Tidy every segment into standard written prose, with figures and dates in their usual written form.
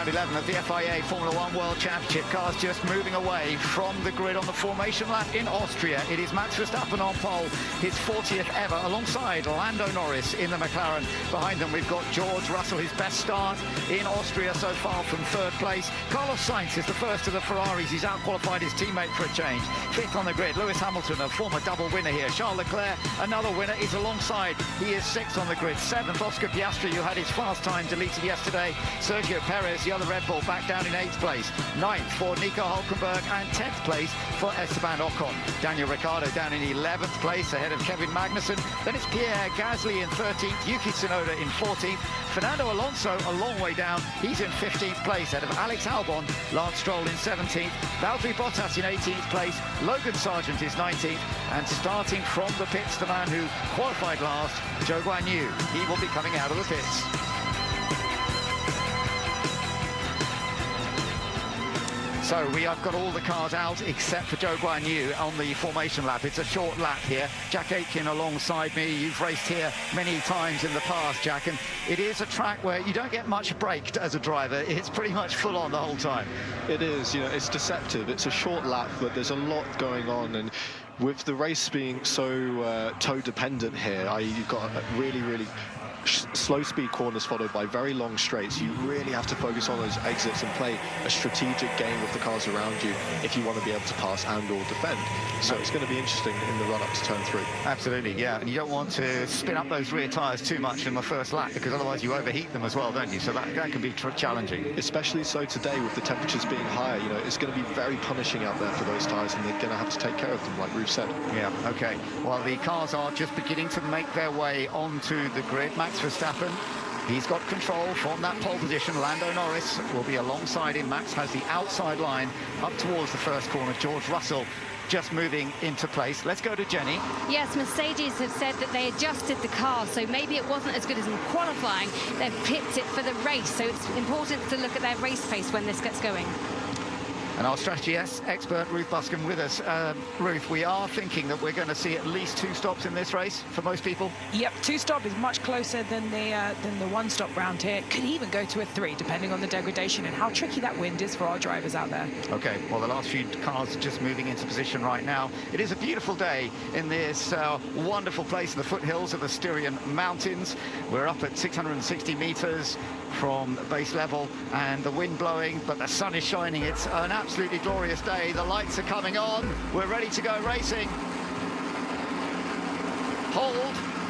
Round 11 of the FIA Formula One World Championship. Cars just moving away from the grid on the formation lap in Austria. It is Max Verstappen on pole, his 40th ever, alongside Lando Norris in the McLaren. Behind them, we've got George Russell, his best start in Austria so far from third place. Carlos Sainz is the first of the Ferraris. He's outqualified his teammate for a change. Fifth on the grid, Lewis Hamilton, a former double winner here. Charles Leclerc, another winner, is alongside. He is sixth on the grid. Seventh, Oscar Piastri, who had his fast time deleted yesterday. Sergio Perez, the other Red Bull, back down in 8th place. 9th for Nico Hülkenberg and 10th place for Esteban Ocon. Daniel Ricciardo down in 11th place ahead of Kevin Magnussen. Then it's Pierre Gasly in 13th, Yuki Tsunoda in 14th. Fernando Alonso a long way down. He's in 15th place ahead of Alex Albon, Lance Stroll in 17th. Valtteri Bottas in 18th place. Logan Sargent is 19th. And starting from the pits, the man who qualified last, Zhou Guanyu. He will be coming out of the pits. So we have got all the cars out except for Zhou Guanyu on the formation lap. It's a short lap here. Jack Aitken alongside me. You've raced here many times in the past, Jack, and it is a track where you don't get much break as a driver. It's pretty much full on the whole time. It is, you know, it's deceptive. It's a short lap, but there's a lot going on, and with the race being so toe dependent here, you've got a really slow speed corners followed by very long straights. You really have to focus on those exits and play a strategic game with the cars around you if you want to be able to pass and or defend. So it's going to be interesting in the run up to turn 3. Absolutely, yeah, and you don't want to spin up those rear tyres too much in the first lap, because otherwise you overheat them as well, don't you? So that can be challenging. Especially so today with the temperatures being higher. You know, it's going to be very punishing out there for those tyres, and they're going to have to take care of them, like Ruth said. Yeah, okay. Well, the cars are just beginning to make their way onto the grid. Max Verstappen, he's got control from that pole position. Lando Norris will be alongside him. Max has the outside line up towards the first corner. George Russell just moving into place. Let's go to Jenny. Yes, Mercedes have said that they adjusted the car, so maybe it wasn't as good as in qualifying. They've picked it for the race, so it's important to look at their race pace when this gets going. And our strategy expert, Ruth Buscombe, with us. Ruth, we are thinking that we're going to see at least 2 stops in this race for most people. Yep, 2 stop is much closer than the 1 stop round here. It could even go to a 3, depending on the degradation and how tricky that wind is for our drivers out there. Okay, well, the last few cars are just moving into position right now. It is a beautiful day in this wonderful place in the foothills of the Styrian Mountains. We're up at 660 meters from base level, and the wind blowing, but the sun is shining. It's an absolutely glorious day. The lights are coming on. We're ready to go racing.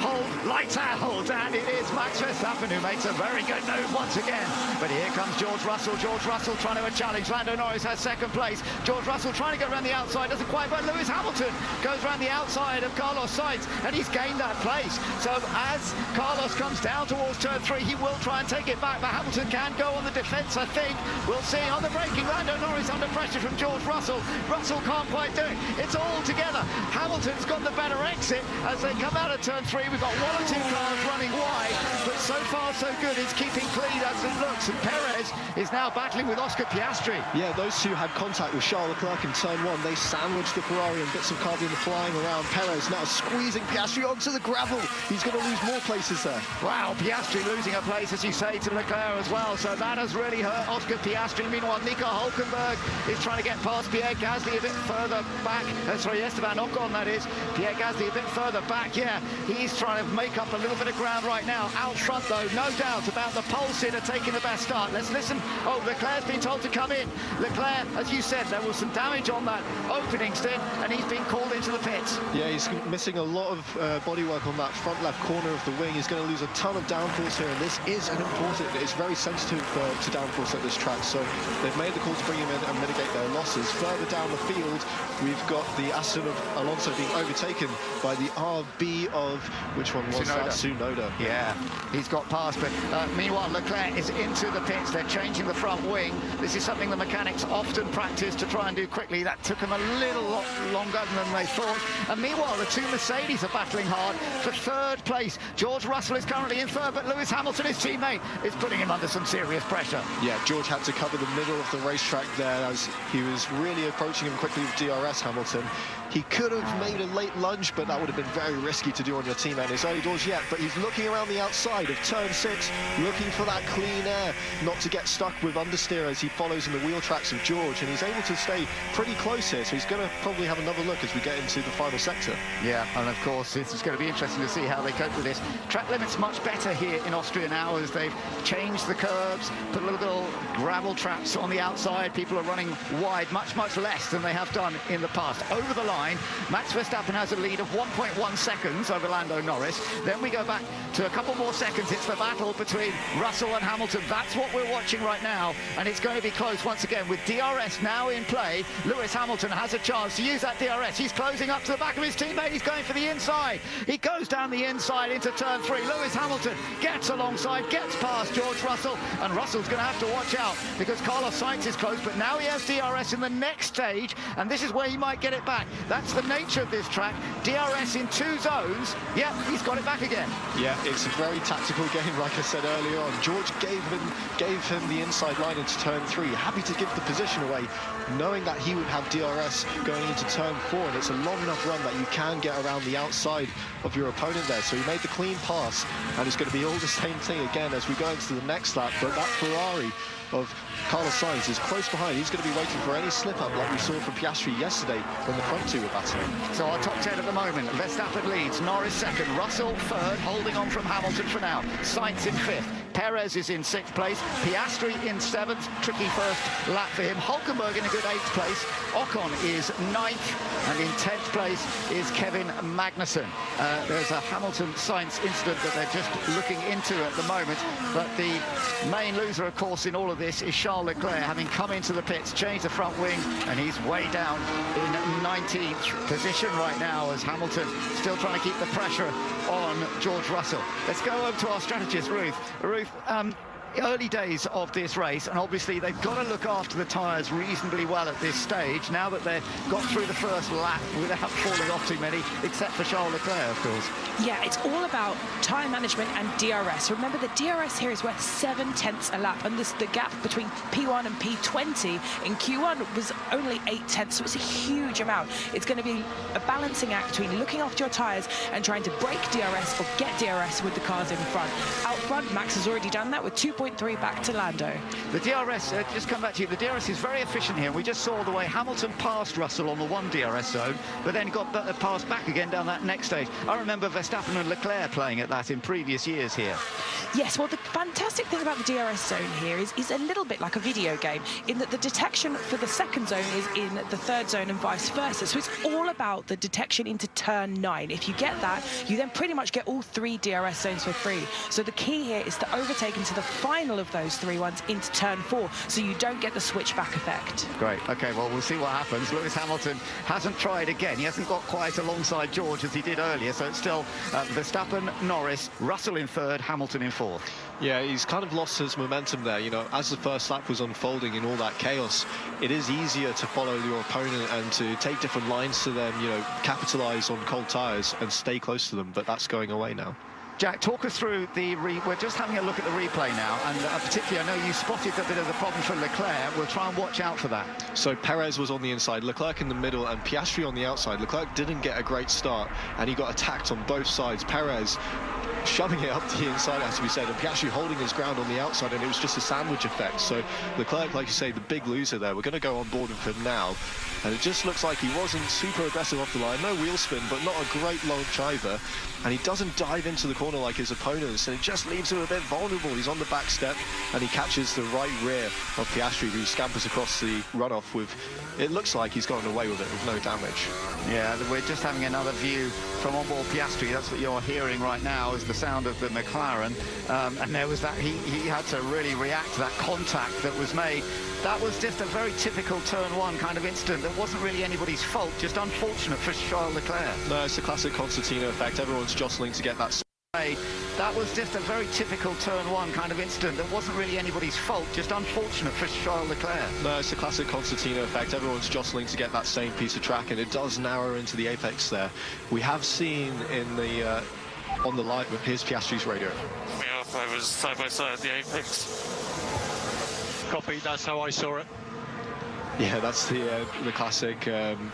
Hold, lights out, and it is Max Verstappen who makes a very good move once again. But here comes George Russell. George Russell trying to challenge. Lando Norris has 2nd place. George Russell trying to go around the outside, doesn't quite, but Lewis Hamilton goes around the outside of Carlos Sainz, and he's gained that place. So as Carlos comes down towards turn 3, he will try and take it back, but Hamilton can go on the defence, I think. We'll see on the braking. Lando Norris under pressure from George Russell. Russell can't quite do it. It's all together. Hamilton's got the better exit as they come out of turn 3. We've got 1 or 2 cars running wide, but so far so good. It's keeping clean as it looks, and Perez is now battling with Oscar Piastri. Yeah, those two had contact with Charles Leclerc in turn 1. They sandwiched the Ferrari and bits of carbon flying around. Perez now squeezing Piastri onto the gravel. He's going to lose more places there. Wow, Piastri losing a place, as you say, to Leclerc as well, so that has really hurt Oscar Piastri. Meanwhile, Nico Hülkenberg is trying to get past Pierre Gasly a bit further back. Sorry, Esteban Ocon, that is. Pierre Gasly a bit further back, yeah. He's trying to make up a little bit of ground right now. Out front, though, no doubt about the pole sitter taking the best start. Let's listen. Oh, Leclerc's been told to come in. Leclerc, as you said, there was some damage on that opening stint, and he's been called into the pits. Yeah, he's missing a lot of bodywork on that front left corner of the wing. He's going to lose a ton of downforce here, and this is an important. It's very sensitive to downforce at this track, so they've made the call to bring him in and mitigate their losses. Further down the field, we've got the Aston of Alonso being overtaken by the RB of, which one was that? Tsunoda. Yeah, he's got past, but meanwhile Leclerc is into the pits. They're changing the front wing. This is something the mechanics often practice to try and do quickly. That took them a little longer than they thought. And meanwhile, the 2 Mercedes are battling hard for 3rd place. George Russell is currently in 3rd, but Lewis Hamilton, his teammate, is putting him under some serious pressure. Yeah, George had to cover the middle of the racetrack there as he was really approaching him quickly with DRS Hamilton. He could have made a late lunge, but that would have been very risky to do on your teammate. It's early doors yet, but he's looking around the outside. of turn 6, looking for that clean air, not to get stuck with understeer as he follows in the wheel tracks of George, and he's able to stay pretty close here, so he's going to probably have another look as we get into the final sector. Yeah, and of course it's going to be interesting to see how they cope with this. Track limit's much better here in Austria now as they've changed the curbs, put a little bit of gravel traps on the outside. People are running wide, much less than they have done in the past. Over the line, Max Verstappen has a lead of 1.1 seconds over Lando Norris. Then we go back to a couple more seconds. It's the battle between Russell and Hamilton. That's what we're watching right now, and it's going to be close once again. With DRS now in play, Lewis Hamilton has a chance to use that DRS. He's closing up to the back of his teammate. He's going for the inside. He goes down the inside into turn 3. Lewis Hamilton gets alongside, gets past George Russell, and Russell's going to have to watch out because Carlos Sainz is close, but now he has DRS in the next stage, and this is where he might get it back. That's the nature of this track. DRS in 2 zones. Yeah, he's got it back again. Yeah, it's a very tactical game, like I said earlier on. George gave him the inside line into turn 3, happy to give the position away, knowing that he would have DRS going into turn 4, and it's a long enough run that you can get around the outside of your opponent there. So he made the clean pass, and it's going to be all the same thing again as we go into the next lap. But that Ferrari of Carlos Sainz is close behind. He's going to be waiting for any slip-up like we saw from Piastri yesterday when the front two were battling. So our top 10 at the moment, Verstappen leads, Norris second, Russell third, holding on from Hamilton for now, Sainz in 5th, Perez is in 6th place, Piastri in 7th, tricky first lap for him, Hulkenberg in a good 8th place, Ocon is 9th, and in 10th place is Kevin Magnussen. There's a Hamilton-Sainz incident that they're just looking into at the moment, but the main loser, of course, in all of this is Charles Leclerc, having come into the pits, changed the front wing, and he's way down in 19th position right now as Hamilton still trying to keep the pressure on George Russell. Let's go over to our strategist, Ruth. Ruth, early days of this race, and obviously they've got to look after the tyres reasonably well at this stage now that they've got through the first lap without falling off too many, except for Charles Leclerc, of course. Yeah, it's all about tyre management and DRS. Remember, the DRS here is worth 7/10 a lap, and the gap between P1 and P20 in Q1 was only 8/10, so it's a huge amount. It's going to be a balancing act between looking after your tyres and trying to break DRS or get DRS with the cars in front. Out front, Max has already done that with 2.3 back to Lando. The DRS, just come back to you, the DRS is very efficient here. We just saw the way Hamilton passed Russell on the 1 DRS zone, but then got passed back again down that next stage. I remember Verstappen and Leclerc playing at that in previous years here. Yes, well, the fantastic thing about the DRS zone here is a little bit like a video game in that the detection for the second zone is in the third zone and vice versa. So it's all about the detection into turn 9. If you get that, you then pretty much get all 3 DRS zones for free. So the key here is to overtake into the final of those 3 ones into turn 4, so you don't get the switchback effect. Great. Okay, well, we'll see what happens. Lewis Hamilton hasn't tried again. He hasn't got quite alongside George as he did earlier, so it's still Verstappen, Norris, Russell in 3rd, Hamilton in 4th. Yeah, he's kind of lost his momentum there. You know, as the first lap was unfolding in all that chaos, it is easier to follow your opponent and to take different lines to them, you know, capitalize on cold tires and stay close to them, but that's going away now. Jack, talk us through we're just having a look at the replay now, and particularly I know you spotted a bit of the problem for Leclerc. We'll try and watch out for that. So Perez was on the inside, Leclerc in the middle, and Piastri on the outside. Leclerc didn't get a great start, and he got attacked on both sides. Perez shoving it up the inside, has to be said, and Piastri holding his ground on the outside, and it was just a sandwich effect. So Leclerc, like you say, the big loser there. We're going to go on board with him now, and it just looks like he wasn't super aggressive off the line. No wheel spin, but not a great launch either, and he doesn't dive into the corner like his opponents, and it just leaves him a bit vulnerable. He's on the back step, and he catches the right rear of Piastri, who scampers across the runoff with, it looks like he's gotten away with it with no damage. Yeah, we're just having another view from onboard Piastri. That's what you're hearing right now, is the sound of the McLaren, and there was that, he had to really react to that contact that was made. That was just a very typical turn 1 kind of incident. That wasn't really anybody's fault, just unfortunate for Charles Leclerc. No, it's the classic Constantino effect. Everyone's jostling to get that. That was just a very typical turn 1 kind of incident. That wasn't really anybody's fault, just unfortunate for Charles Leclerc. No, it's the classic Constantino effect. Everyone's jostling to get that same piece of track, and it does narrow into the apex there. We have seen in the on the light with his Piastri's radio. Yeah, I was side by side at the apex. Copy, that's how I saw it. Yeah, that's the classic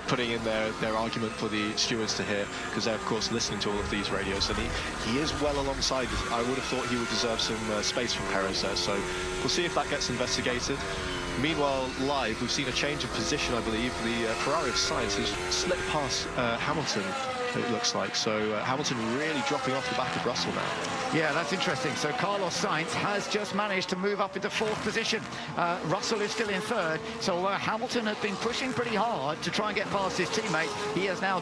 putting in their argument for the stewards to hear, because they're, of course, listening to all of these radios, and he is well alongside. I would have thought he would deserve some space from Perez there, so we'll see if that gets investigated. Meanwhile, live, we've seen a change of position, I believe. The Ferrari of Sainz has slipped past Hamilton, it looks like. So Hamilton really dropping off the back of Russell now. Yeah, that's interesting. So Carlos Sainz has just managed to move up into 4th position. Russell is still in 3rd. So although Hamilton had been pushing pretty hard to try and get past his teammate, he has now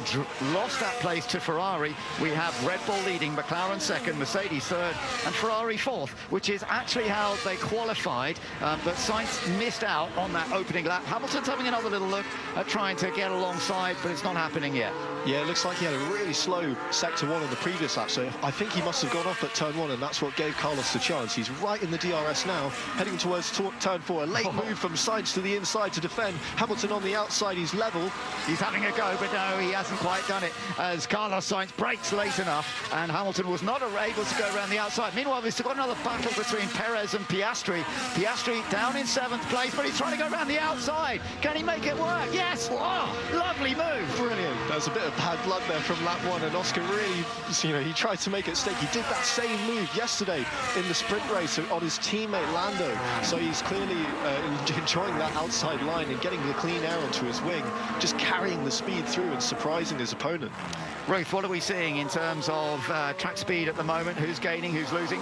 lost that place to Ferrari. We have Red Bull leading, McLaren 2nd, Mercedes 3rd, and Ferrari 4th, which is actually how they qualified. But Sainz missed out on that opening lap. Hamilton's having another little look at trying to get alongside, but it's not happening yet. Yeah, it looks like he had a really slow sector 1 on the previous lap, so I think he must have gone off at turn 1, and that's what gave Carlos the chance. He's right in the DRS now, heading towards turn 4. A late move from Sainz to the inside to defend. Hamilton on the outside, he's level. He's having a go, but no, he hasn't quite done it, as Carlos Sainz brakes late enough, and Hamilton was not able to go around the outside. Meanwhile, we've still got another battle between Perez and Piastri. Piastri down in 7th place, but he's trying to go around the outside. Can he make it work? Yes! Oh, lovely move. Brilliant. There's a bit of bad blood there from lap 1, and Oscar really, he tried to make it stick. He did that same move yesterday in the sprint race on his teammate Lando. So he's clearly enjoying that outside line and getting the clean air onto his wing, just carrying the speed through and surprising his opponent. Ruth, what are we seeing in terms of track speed at the moment? Who's gaining, who's losing?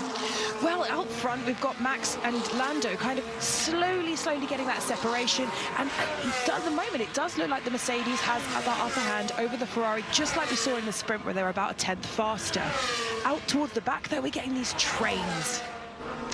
Well, out front, we've got Max and Lando kind of slowly getting that separation. And at the moment, it does look like the Mercedes has that upper hand over the Ferrari, just like we saw in the sprint where they're about a 10th faster. Out towards the back, though, we're getting these trains.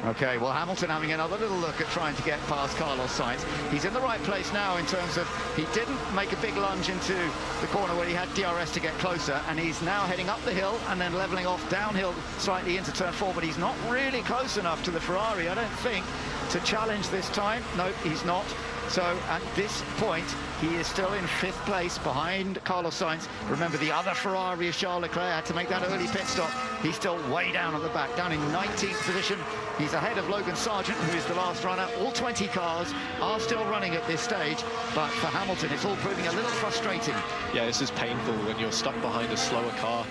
Okay, well, Hamilton having another little look at trying to get past Carlos Sainz. He's in the right place now in terms of he didn't make a big lunge into the corner where he had DRS to get closer, and he's now heading up the hill and then leveling off downhill slightly into turn 4, but he's not really close enough to the Ferrari, I don't think, to challenge this time. No, he's not. So at this point, he is still in 5th place behind Carlos Sainz. Remember, the other Ferrari, Charles Leclerc, had to make that early pit stop. He's still way down at the back, down in 19th position. He's ahead of Logan Sargent, who is the last runner. All 20 cars are still running at this stage, but for Hamilton, it's all proving a little frustrating. Yeah, this is painful when you're stuck behind a slower car.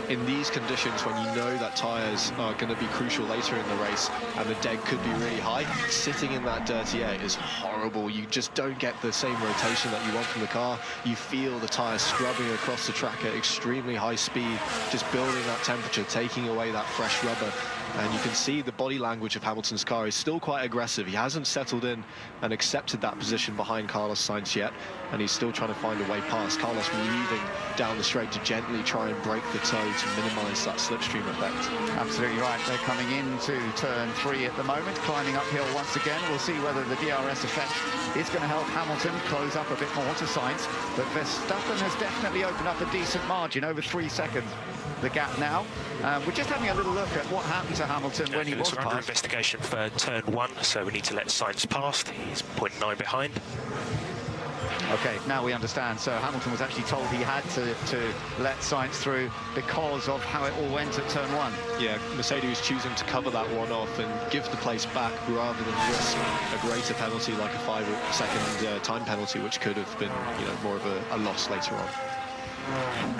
In these conditions, when you know that tyres are going to be crucial later in the race and the dead could be really high, sitting in that dirty air is horrible. You just don't get the same rotation that you want from the car. You feel the tyres scrubbing across the track at extremely high speed, just building that temperature, taking away that fresh rubber. And you can see the body language of Hamilton's car is still quite aggressive. He hasn't settled in and accepted that position behind Carlos Sainz yet, and he's still trying to find a way past. Carlos moving down the straight to gently try and break the toe to minimise that slipstream effect. Absolutely right. They're coming into turn 3 at the moment, climbing uphill once again. We'll see whether the DRS effect is going to help Hamilton close up a bit more to Sainz, but Verstappen has definitely opened up a decent margin, over 3 seconds. The gap now. We're just having a little look at what happened to Hamilton when he was under investigation for turn 1, so we need to let Sainz past. He's 0.9 behind. Okay, now we understand. So Hamilton was actually told he had to let Sainz through because of how it all went at turn 1. Yeah, Mercedes choosing to cover that one off and give the place back rather than risk a greater penalty like a 5-second time penalty, which could have been, more of a loss later on.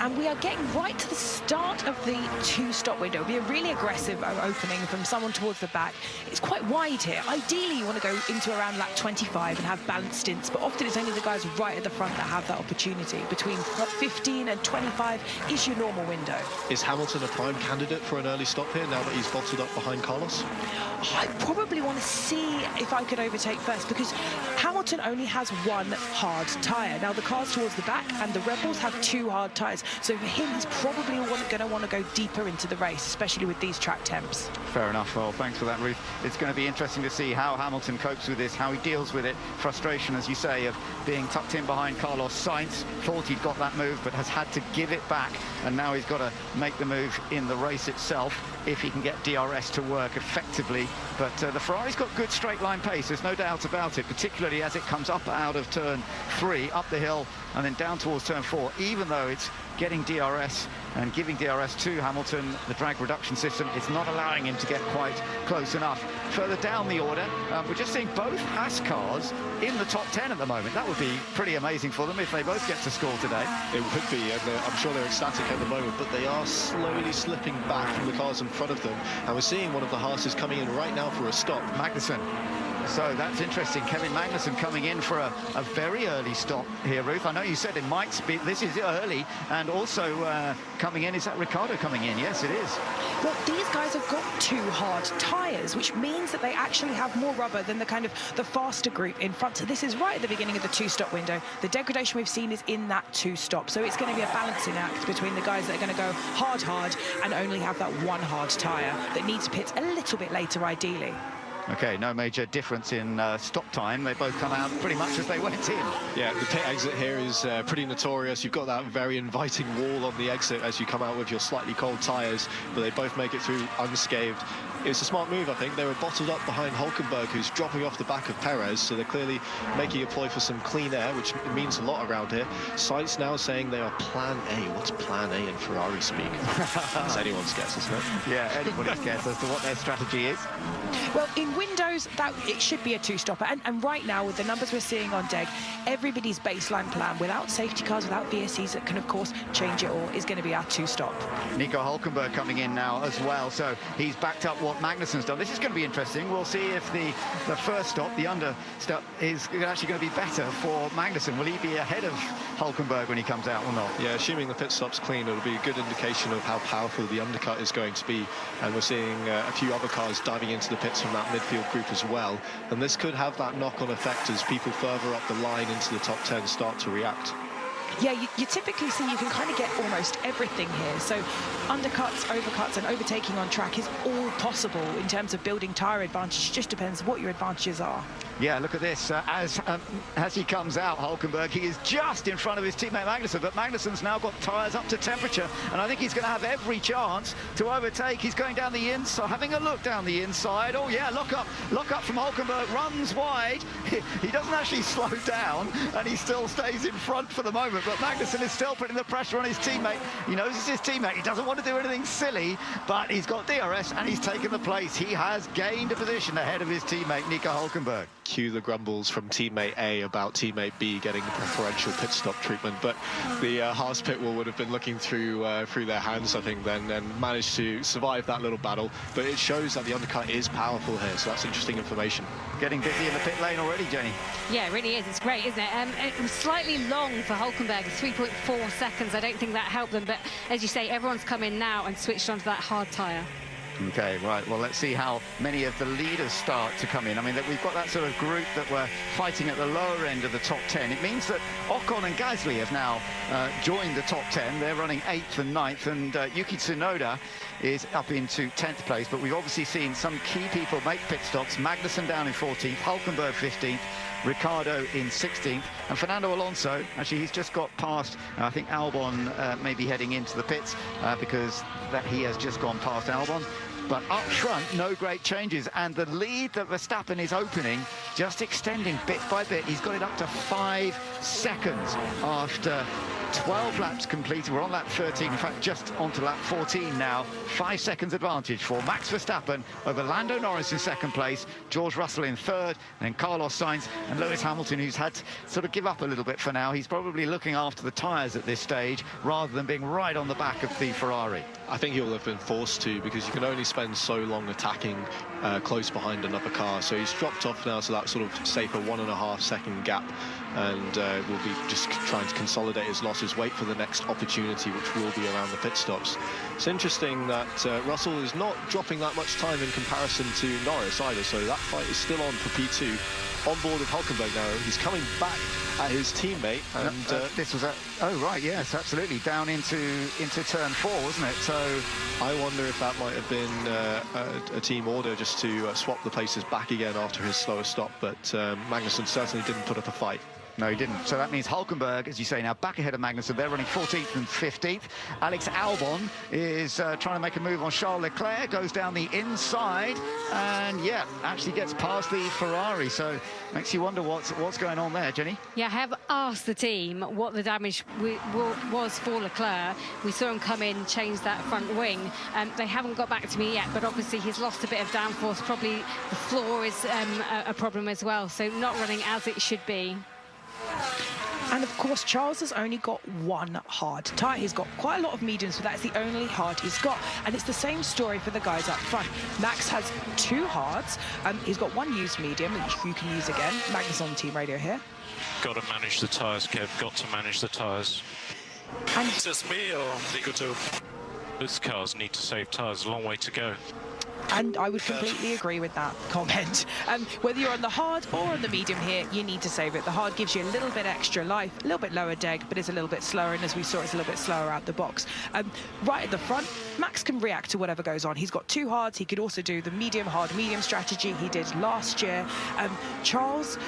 And we are getting right to the start of the 2-stop window. It'll be a really aggressive opening from someone towards the back. It's quite wide here. Ideally, you want to go into around lap 25 and have balanced stints, but often it's only the guys right at the front that have that opportunity. Between 15 and 25 is your normal window. Is Hamilton a prime candidate for an early stop here now that he's bottled up behind Carlos? I probably want to see if I could overtake first, because Hamilton only has one hard tyre. Now, the cars towards the back and the Red Bulls have 2 hard tyres. So for him, he's probably going to want to go deeper into the race, especially with these track temps. Fair enough. Well, thanks for that, Ruth. It's going to be interesting to see how Hamilton copes with this, how he deals with it. Frustration, as you say, of being tucked in behind Carlos Sainz. Thought he'd got that move, but has had to give it back. And now he's got to make the move in the race itself if he can get DRS to work effectively. But the Ferrari's got good straight line pace, there's no doubt about it, particularly as it comes up out of turn 3, up the hill, and then down towards turn 4, even though it's getting DRS and giving DRS to Hamilton. The drag reduction system is not allowing him to get quite close enough. Further down the order, we're just seeing both Haas cars in the top 10 at the moment. That would be pretty amazing for them if they both get to score today. It would be, and I'm sure they're ecstatic at the moment, but they are slowly slipping back from the cars in front of them. And we're seeing one of the Haas's coming in right now for a stop. Magnussen. So that's interesting. Kevin Magnussen coming in for a very early stop here, Ruth. I know you said it might be, this is early, and also coming in, is that Ricciardo coming in? Yes, it is. Well, these guys have got 2 hard tyres, which means that they actually have more rubber than the faster group in front. So this is right at the beginning of the 2-stop window. The degradation we've seen is in that 2-stop. So it's going to be a balancing act between the guys that are going to go hard, and only have that 1 hard tyre that needs to pit a little bit later, ideally. Okay, no major difference in stop time. They both come out pretty much as they went in. Yeah, the pit exit here is pretty notorious. You've got that very inviting wall on the exit as you come out with your slightly cold tyres, but they both make it through unscathed. It's a smart move, I think. They were bottled up behind Hülkenberg, who's dropping off the back of Perez, so they're clearly making a ploy for some clean air, which means a lot around here. Sainz now saying they are Plan A. What's Plan A in Ferrari speak? It's anyone's guess, isn't it? Yeah, anybody's guess as to what their strategy is. Well, in windows, it should be a 2-stopper. And right now, with the numbers we're seeing on Deg, everybody's baseline plan, without safety cars, without VSCs that can, of course, change it all, is going to be our 2-stop. Nico Hülkenberg coming in now as well, so he's backed up what Magnussen's done. This is going to be interesting. We'll see if the first stop, the under stop, is actually going to be better for Magnussen. Will he be ahead of Hülkenberg when he comes out or not? Yeah, assuming the pit stop's clean, it'll be a good indication of how powerful the undercut is going to be. And we're seeing a few other cars diving into the pits from that midfield group as well. And this could have that knock-on effect as people further up the line into the top 10 start to react. Yeah, you typically see you can kind of get almost everything here. So undercuts, overcuts, and overtaking on track is all possible in terms of building tyre advantage. It just depends what your advantages are. Yeah, look at this. As he comes out, Hülkenberg, he is just in front of his teammate Magnussen, but Magnussen's now got tyres up to temperature, and I think he's going to have every chance to overtake. He's going down the inside, having a look down the inside. Oh, yeah, lock up from Hülkenberg, runs wide. He doesn't actually slow down, and he still stays in front for the moment, but Magnussen is still putting the pressure on his teammate. He knows it's his teammate. He doesn't want to do anything silly, but he's got DRS, and he's taken the place. He has gained a position ahead of his teammate, Nico Hülkenberg. Cue the grumbles from teammate A about teammate B getting the preferential pit stop treatment, but the Haas pit wall would have been looking through their hands, I think, then, and managed to survive that little battle. But it shows that the undercut is powerful here, so that's interesting information. Getting busy in the pit lane already, Jenny. Yeah, it really is. It's great, isn't it? It was slightly long for Hülkenberg, 3.4 seconds. I don't think that helped them, but as you say, everyone's come in now and switched onto that hard tyre. Okay, right. Well, let's see how many of the leaders start to come in. I mean, we've got that sort of group that were fighting at the lower end of the top 10. It means that Ocon and Gasly have now joined the top 10. They're running 8th and 9th, and Yuki Tsunoda is up into 10th place. But we've obviously seen some key people make pit stops. Magnussen down in 14th, Hülkenberg 15th, Ricciardo in 16th, and Fernando Alonso, actually, he's just got past, I think Albon may be heading into the pits because he has just gone past Albon. But up front, no great changes, and the lead that Verstappen is opening, just extending bit by bit. He's got it up to 5 seconds after 12 laps completed. We're on lap 13, in fact, just onto lap 14 now. 5 seconds advantage for Max Verstappen over Lando Norris in second place, George Russell in third, then Carlos Sainz and Lewis Hamilton, who's had to sort of give up a little bit for now. He's probably looking after the tyres at this stage rather than being right on the back of the Ferrari. I think he'll have been forced to, because you can only spend so long attacking close behind another car. So he's dropped off now to that sort of safer 1.5 second gap, and will be just trying to consolidate his losses, wait for the next opportunity, which will be around the pit stops. It's interesting that Russell is not dropping that much time in comparison to Norris either, so that fight is still on for P2. On board with Hülkenberg now, he's coming back at his teammate, and this was oh right, yes, absolutely, down into turn 4, wasn't it? So I wonder if that might have been a team order just to swap the places back again after his slower stop, but Magnussen certainly didn't put up a fight. No, he didn't. So that means Hulkenberg, as you say, now back ahead of Magnussen. They're running 14th and 15th. Alex Albon is trying to make a move on Charles Leclerc, goes down the inside, and yeah, actually gets past the Ferrari. So makes you wonder what's going on there, Jenny. Yeah, I have asked the team what the damage was for Leclerc. We saw him come in, change that front wing. They haven't got back to me yet, but obviously he's lost a bit of downforce. Probably the floor is a problem as well, so not running as it should be. And of course, Charles has only got one hard tyre. He's got quite a lot of mediums, but that's the only hard he's got. And it's the same story for the guys up front. Max has two hards. He's got one used medium, which you can use again. Magnus on team radio here. Got to manage the tyres, Kev. Got to manage the tyres. And Just me or Nico too? Those cars need to save tyres. A long way to go. And I would completely agree with that comment. Whether you're on the hard or on the medium here, you need to save it. The hard gives you a little bit extra life, a little bit lower deg, but it's a little bit slower. And as we saw, it's a little bit slower out the box. Right at the front, Max can react to whatever goes on. He's got two hards. He could also do the medium, hard, medium strategy he did last year. Charles,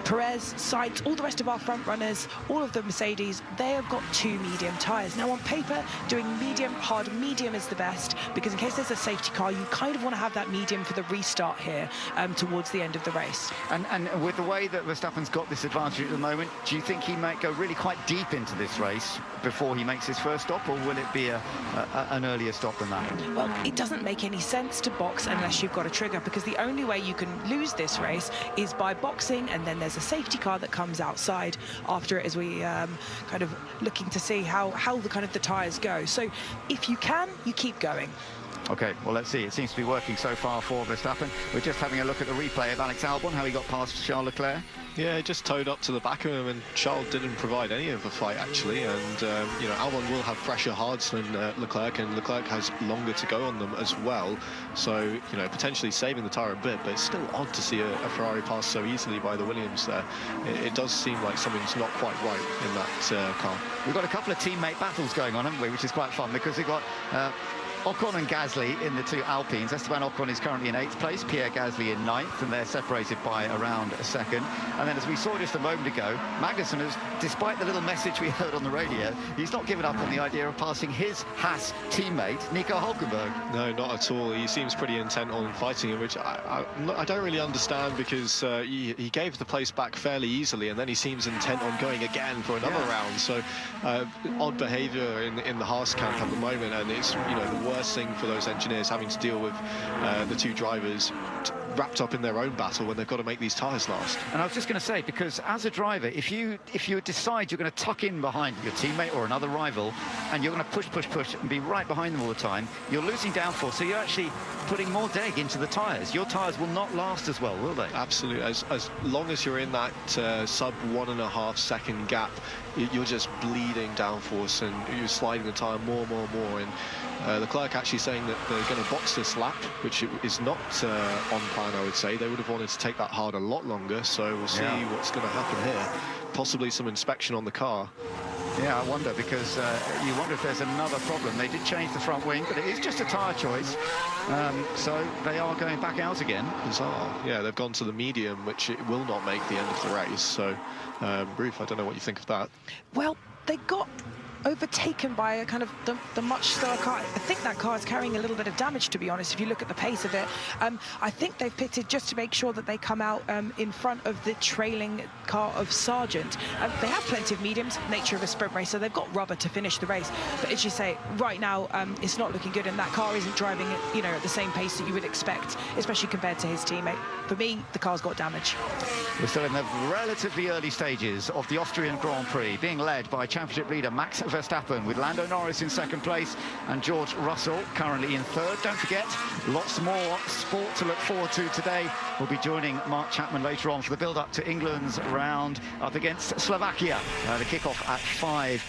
Perez, Sainz, all the rest of our front runners, all of the Mercedes, they have got two medium tyres. Now on paper, doing medium, hard, medium is the best, because in case there's a safety car, you kind of want to have that medium for the restart here towards the end of the race. And with the way that Verstappen's got this advantage at the moment, do you think he might go really quite deep into this race before he makes his first stop, or will it be an earlier stop than that? Well, it doesn't make any sense to box unless you've got a trigger, because the only way you can lose this race is by boxing, and then there's a safety car that comes outside after it, as we kind of looking to see how the tyres go. So if you can, you keep going. Okay, well, let's see. It seems to be working so far for Verstappen. We're just having a look at the replay of Alex Albon, how he got past Charles Leclerc. Yeah, he just towed up to the back of him, and Charles didn't provide any of the fight, actually. And, you know, Albon will have fresher hards than Leclerc, and Leclerc has longer to go on them as well. So, you know, potentially saving the tyre a bit, but it's still odd to see a Ferrari pass so easily by the Williams there. It does seem like something's not quite right in that car. We've got a couple of teammate battles going on, haven't we, which is quite fun, because we've got Ocon and Gasly in the two Alpines. Esteban Ocon is currently in 8th place, Pierre Gasly in 9th, and they're separated by around a second. And then, as we saw just a moment ago, Magnussen has, despite the little message we heard on the radio, he's not given up on the idea of passing his Haas teammate, Nico Hulkenberg. No, not at all. He seems pretty intent on fighting him, which I don't really understand, because he gave the place back fairly easily, and then he seems intent on going again for another round. So odd behaviour in the Haas camp at the moment, and it's, you know, the worst thing for those engineers, having to deal with the two drivers wrapped up in their own battle when they've got to make these tyres last. And I was just going to say, because as a driver, if you decide you're going to tuck in behind your teammate or another rival, and you're going to push and be right behind them all the time, you're losing downforce, so you're actually putting more deg into the tyres. Your tyres will not last as well, will they? Absolutely. As long as you're in that sub 1.5 second gap, you're just bleeding downforce, and you're sliding the tyre more. And Leclerc actually saying that they're going to box this lap, which is not on plan, I would say. They would have wanted to take that hard a lot longer, so we'll see what's going to happen here. Possibly some inspection on the car. Yeah, I wonder, because you wonder if there's another problem. They did change the front wing, but it is just a tyre choice. So they are going back out again. Bizarre. Yeah, they've gone to the medium, which it will not make the end of the race. So, Ruth, I don't know what you think of that. Well, they got overtaken by a kind of the much slower car. I think that car is carrying a little bit of damage, to be honest, if you look at the pace of it. I think they've pitted just to make sure that they come out in front of the trailing car of Sargent. They have plenty of mediums, nature of a sprint race, so they've got rubber to finish the race. But as you say, right now, it's not looking good, and that car isn't driving at, you know, at the same pace that you would expect, especially compared to his teammate. For me, the car's got damage. We're still in the relatively early stages of the Austrian Grand Prix, being led by championship leader Max Verstappen, with Lando Norris in 2nd place and George Russell currently in 3rd. Don't forget, lots more sport to look forward to today. We'll be joining Mark Chapman later on for the build-up to England's round up against Slovakia. The kick-off at 5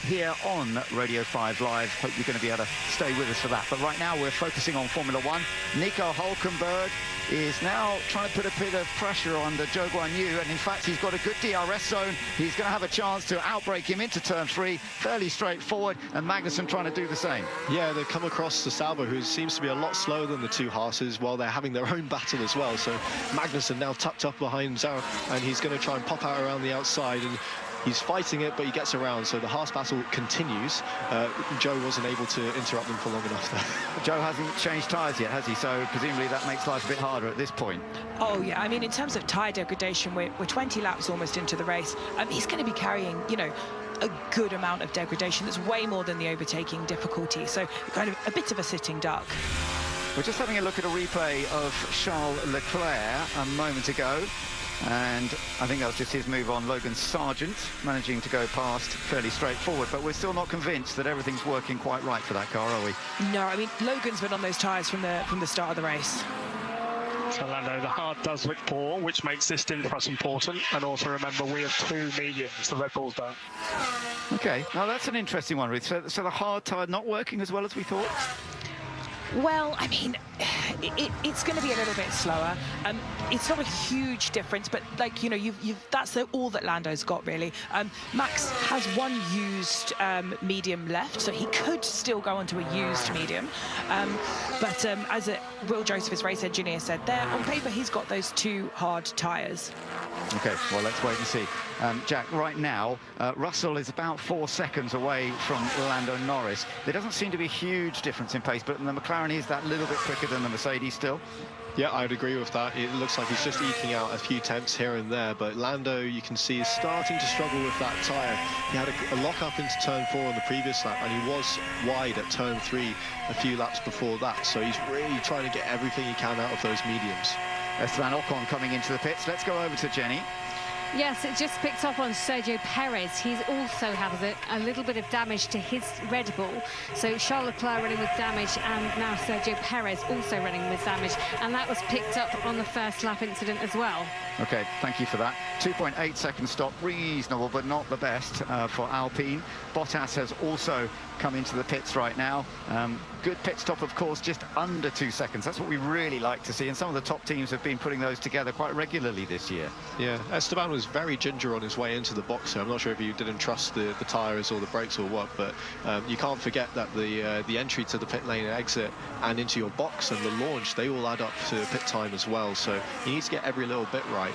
here on Radio 5 Live. Hope you're going to be able to stay with us for that. But right now we're focusing on Formula 1. Nico Hulkenberg is now trying to put a bit of pressure on the Zhou Guanyu, and in fact he's got a good DRS zone. He's going to have a chance to outbrake him into turn 3. fairly straightforward, and Magnussen trying to do the same. Yeah, they've come across the Sauber, who seems to be a lot slower than the two Haas's, while they're having their own battle as well. So Magnussen now tucked up behind Zhou, and he's going to try and pop out around the outside, and he's fighting it, but he gets around, so the Haas battle continues. Zhou wasn't able to interrupt them for long enough there. Zhou hasn't changed tyres yet, has he? So presumably that makes life a bit harder at this point. Oh, yeah. I mean, in terms of tyre degradation, we're 20 laps almost into the race. He's going to be carrying, you know, a good amount of degradation. That's way more than the overtaking difficulty. So kind of a bit of a sitting duck. We're just having a look at a replay of Charles Leclerc a moment ago. And I think that was just his move on Logan Sargent, managing to go past fairly straightforward. But we're still not convinced that everything's working quite right for that car, are we? No, I mean, Logan's been on those tyres from the start of the race. So Lando, the hard does look poor, which makes this stint for us important. And also remember, we have two mediums, the Red Bulls don't. OK, now that's an interesting one, Ruth. So the hard tyre not working as well as we thought? Well, I mean, it's going to be a little bit slower. It's not a huge difference, but like, you know, that's all that Lando's got really. Max has one used medium left, so he could still go onto a used medium. But as Will Joseph, his race engineer, said there, on paper he's got those two hard tyres. OK, well, let's wait and see. Jack, right now, Russell is about 4 seconds away from Lando Norris. There doesn't seem to be a huge difference in pace, but the McLaren is that little bit quicker than the Mercedes still. Yeah, I'd agree with that. It looks like he's just eking out a few tenths here and there, but Lando, you can see, is starting to struggle with that tyre. He had a lock-up into turn 4 on the previous lap, and he was wide at turn 3 a few laps before that, so he's really trying to get everything he can out of those mediums. Esteban Ocon coming into the pits. Let's go over to Jenny. Yes, it just picked up on Sergio Perez. He's also had a little bit of damage to his Red Bull. So Charles Leclerc running with damage, and now Sergio Perez also running with damage. And that was picked up on the first lap incident as well. OK, thank you for that. 2.8 second stop, reasonable, but not the best for Alpine. Bottas has also come into the pits right now. Good pit stop, of course, just under 2 seconds. That's what we really like to see, and some of the top teams have been putting those together quite regularly this year. Yeah, Esteban was very ginger on his way into the box, so I'm not sure if you didn't trust the tyres or the brakes or what, but you can't forget that the entry to the pit lane and exit and into your box and the launch, they all add up to pit time as well, so you need to get every little bit right.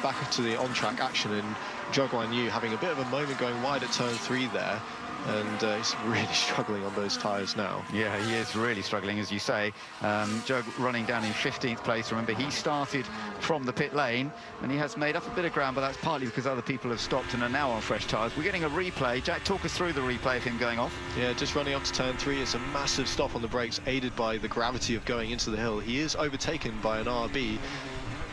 Back to the on-track action, and Zhou Guanyu having a bit of a moment going wide at turn 3 there, and he's really struggling on those tyres now. Yeah, he is really struggling, as you say. Zhou running down in 15th place. Remember, he started from the pit lane, and he has made up a bit of ground, but that's partly because other people have stopped and are now on fresh tyres. We're getting a replay. Jack, talk us through the replay of him going off. Yeah, just running up to turn 3. It's a massive stop on the brakes, aided by the gravity of going into the hill. He is overtaken by an RB.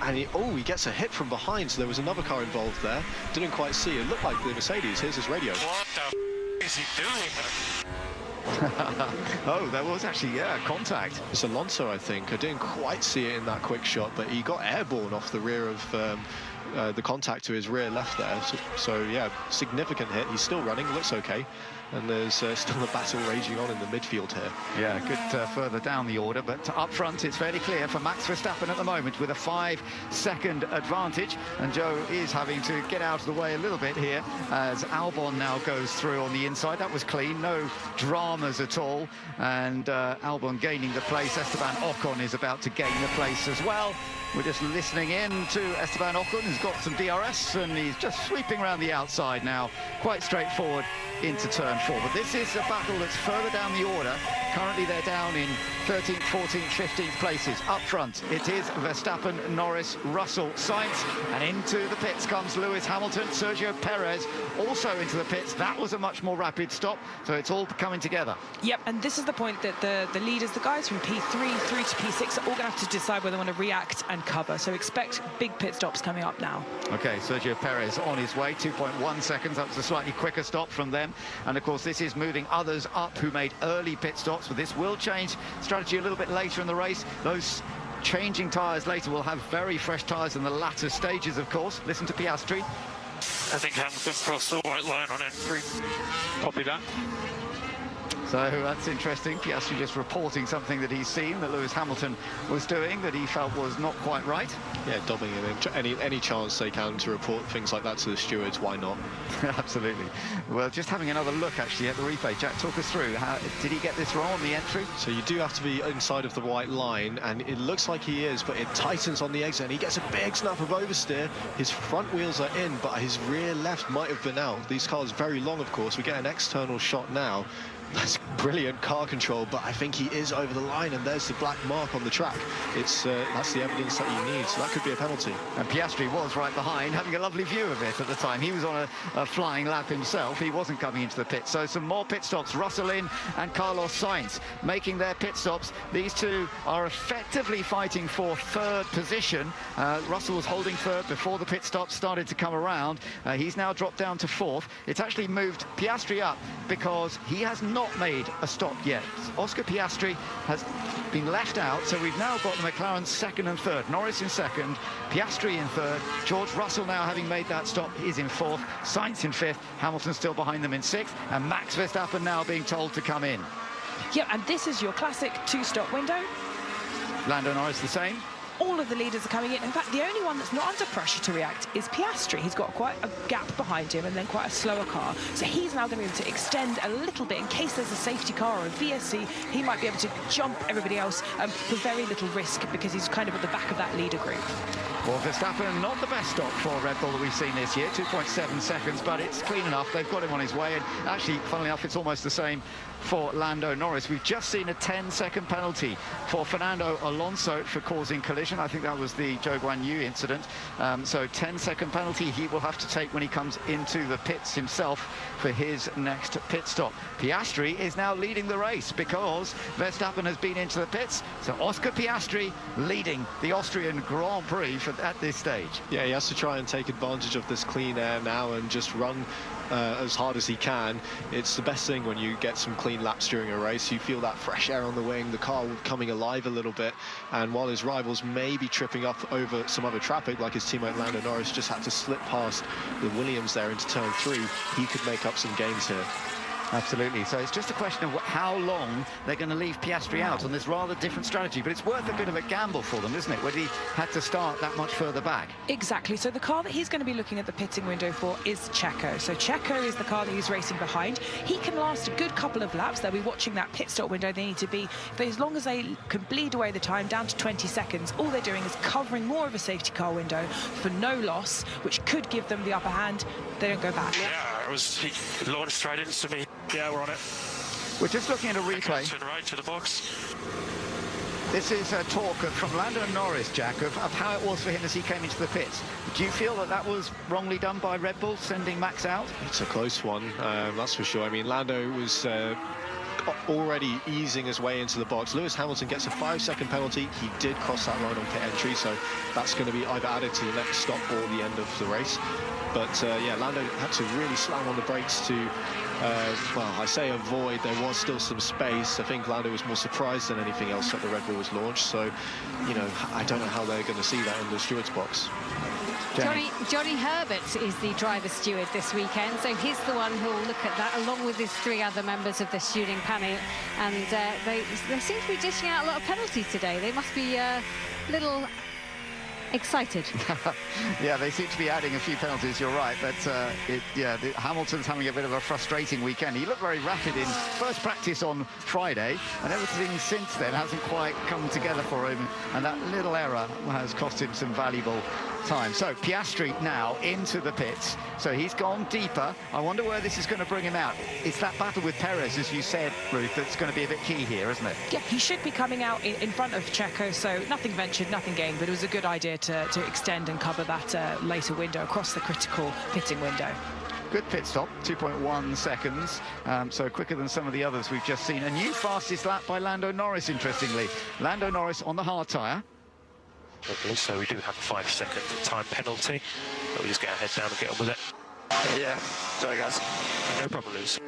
And he gets a hit from behind, so there was another car involved there. Didn't quite see. It looked like the Mercedes. Here's his radio. What the is he doing? Oh, there was actually, yeah, contact. It's Alonso, I think. I didn't quite see it in that quick shot, but he got airborne off the rear of the contact to his rear left there. So, yeah, significant hit. He's still running, looks okay. And there's still a battle raging on in the midfield here. Yeah, good further down the order, but up front it's fairly clear for Max Verstappen at the moment with a 5-second advantage, and Zhou is having to get out of the way a little bit here as Albon now goes through on the inside. That was clean, no dramas at all, and Albon gaining the place. Esteban Ocon is about to gain the place as well. We're just listening in to Esteban Ocon, who's got some DRS, and he's just sweeping around the outside now, quite straightforward into turn 4. But this is a battle that's further down the order. Currently they're down in 13th, 14th, 15th places. Up front, it is Verstappen, Norris, Russell, Sainz, and into the pits comes Lewis Hamilton, Sergio Perez also into the pits. That was a much more rapid stop, so it's all coming together. Yep, and this is the point that the leaders, the guys from P3 through to P6, are all going to have to decide whether they want to react and cover. So expect big pit stops coming up now. OK, Sergio Perez on his way, 2.1 seconds. That was a slightly quicker stop from them. And, of course, this is moving others up who made early pit stops, but this will change strategy a little bit later in the race. Those changing tyres later will have very fresh tyres in the latter stages, of course. Listen to Piastri. I think Hamilton crossed the white line on entry. Copy that. So that's interesting. Piastri just reporting something that he's seen that Lewis Hamilton was doing that he felt was not quite right. Yeah, dobbing him in. Any chance they can to report things like that to the stewards, why not? Absolutely. Well, just having another look actually at the replay. Jack, talk us through. Did he get this wrong on the entry? So you do have to be inside of the white line, and it looks like he is, but it tightens on the exit, and he gets a big snap of oversteer. His front wheels are in, but his rear left might have been out. These cars are very long, of course. We get an external shot now. That's brilliant car control, but I think he is over the line, and there's the black mark on the track. That's the evidence that you need, so that could be a penalty. And Piastri was right behind, having a lovely view of it at the time. He was on a flying lap himself. He wasn't coming into the pit. So some more pit stops. Russell in and Carlos Sainz making their pit stops. These two are effectively fighting for third position. Russell was holding third before the pit stops started to come around. He's now dropped down to fourth. It's actually moved Piastri up because he has not made a stop yet. Oscar Piastri has been left out, so we've now got the McLaren second and third. Norris in second, Piastri in third. George Russell, now having made that stop, is in fourth. Sainz in fifth. Hamilton still behind them in sixth, and Max Verstappen now being told to come in. Yeah, and this is your classic two-stop window. Lando Norris the same. All of the leaders are coming in. In fact, the only one that's not under pressure to react is Piastri. He's got quite a gap behind him and then quite a slower car. So he's now going to be able to extend a little bit in case there's a safety car or a VSC. He might be able to jump everybody else for very little risk because he's kind of at the back of that leader group. Well, Verstappen, not the best stop for Red Bull that we've seen this year, 2.7 seconds, but it's clean enough. They've got him on his way, and actually, funnily enough, it's almost the same for Lando Norris. We've just seen a 10-second penalty for Fernando Alonso for causing collision. I think that was the Zhou Guanyu incident. So 10-second penalty he will have to take when he comes into the pits himself for his next pit stop. Piastri is now leading the race because Verstappen has been into the pits. So Oscar Piastri leading the Austrian Grand Prix at this stage. Yeah, he has to try and take advantage of this clean air now and just run as hard as he can. It's the best thing when you get some clean laps during a race. You feel that fresh air on the wing, the car coming alive a little bit, and while his rivals may be tripping up over some other traffic, like his teammate Lando Norris just had to slip past the Williams there into turn 3, he could make up some gains here. Absolutely. So it's just a question of how long they're going to leave Piastri out on this rather different strategy. But it's worth a bit of a gamble for them, isn't it, when he had to start that much further back? Exactly. So the car that he's going to be looking at the pitting window for is Checo. So Checo is the car that he's racing behind. He can last a good couple of laps. They'll be watching that pit stop window. They need to be, as long as they can bleed away the time down to 20 seconds, all they're doing is covering more of a safety car window for no loss, which could give them the upper hand. They don't go back. Yeah, he launched straight into me. Yeah, we're on it. We're just looking at a replay. Turn right to the box. This is a talk from Lando Norris, Jack, of how it was for him as he came into the pits. Do you feel that that was wrongly done by Red Bull, sending Max out? It's a close one, that's for sure. I mean, Lando was already easing his way into the box. Lewis Hamilton gets a 5-second penalty. He did cross that line on pit entry, so that's going to be either added to the next stop or the end of the race. But yeah, Lando had to really slam on the brakes to, well, I say avoid. There was still some space. I think Lando was more surprised than anything else that the Red Bull was launched. So, you know, I don't know how they're going to see that in the stewards box. Johnny Herbert is the driver steward this weekend, so he's the one who will look at that along with his 3 other members of the stewarding panel. And they seem to be dishing out a lot of penalties today. They must be a little excited. Yeah, they seem to be adding a few penalties, you're right, but Hamilton's having a bit of a frustrating weekend. He looked very rapid in first practice on Friday, and everything since then hasn't quite come together for him, and that little error has cost him some valuable time. So Piastri now into the pits, so he's gone deeper. I wonder where this is going to bring him out. It's that battle with Perez, as you said, Ruth, that's going to be a bit key here, isn't it? Yeah, he should be coming out in front of Checo, so nothing ventured, nothing gained, but it was a good idea to extend and cover that later window across the critical pitting window. Good pit stop, 2.1 seconds, so quicker than some of the others we've just seen. A new fastest lap by Lando Norris, interestingly. Lando Norris on the hard tyre. Okay, so we do have a 5-second time penalty, but we just get our head down and get on with it. Yeah, sorry guys. No problem, Lewis.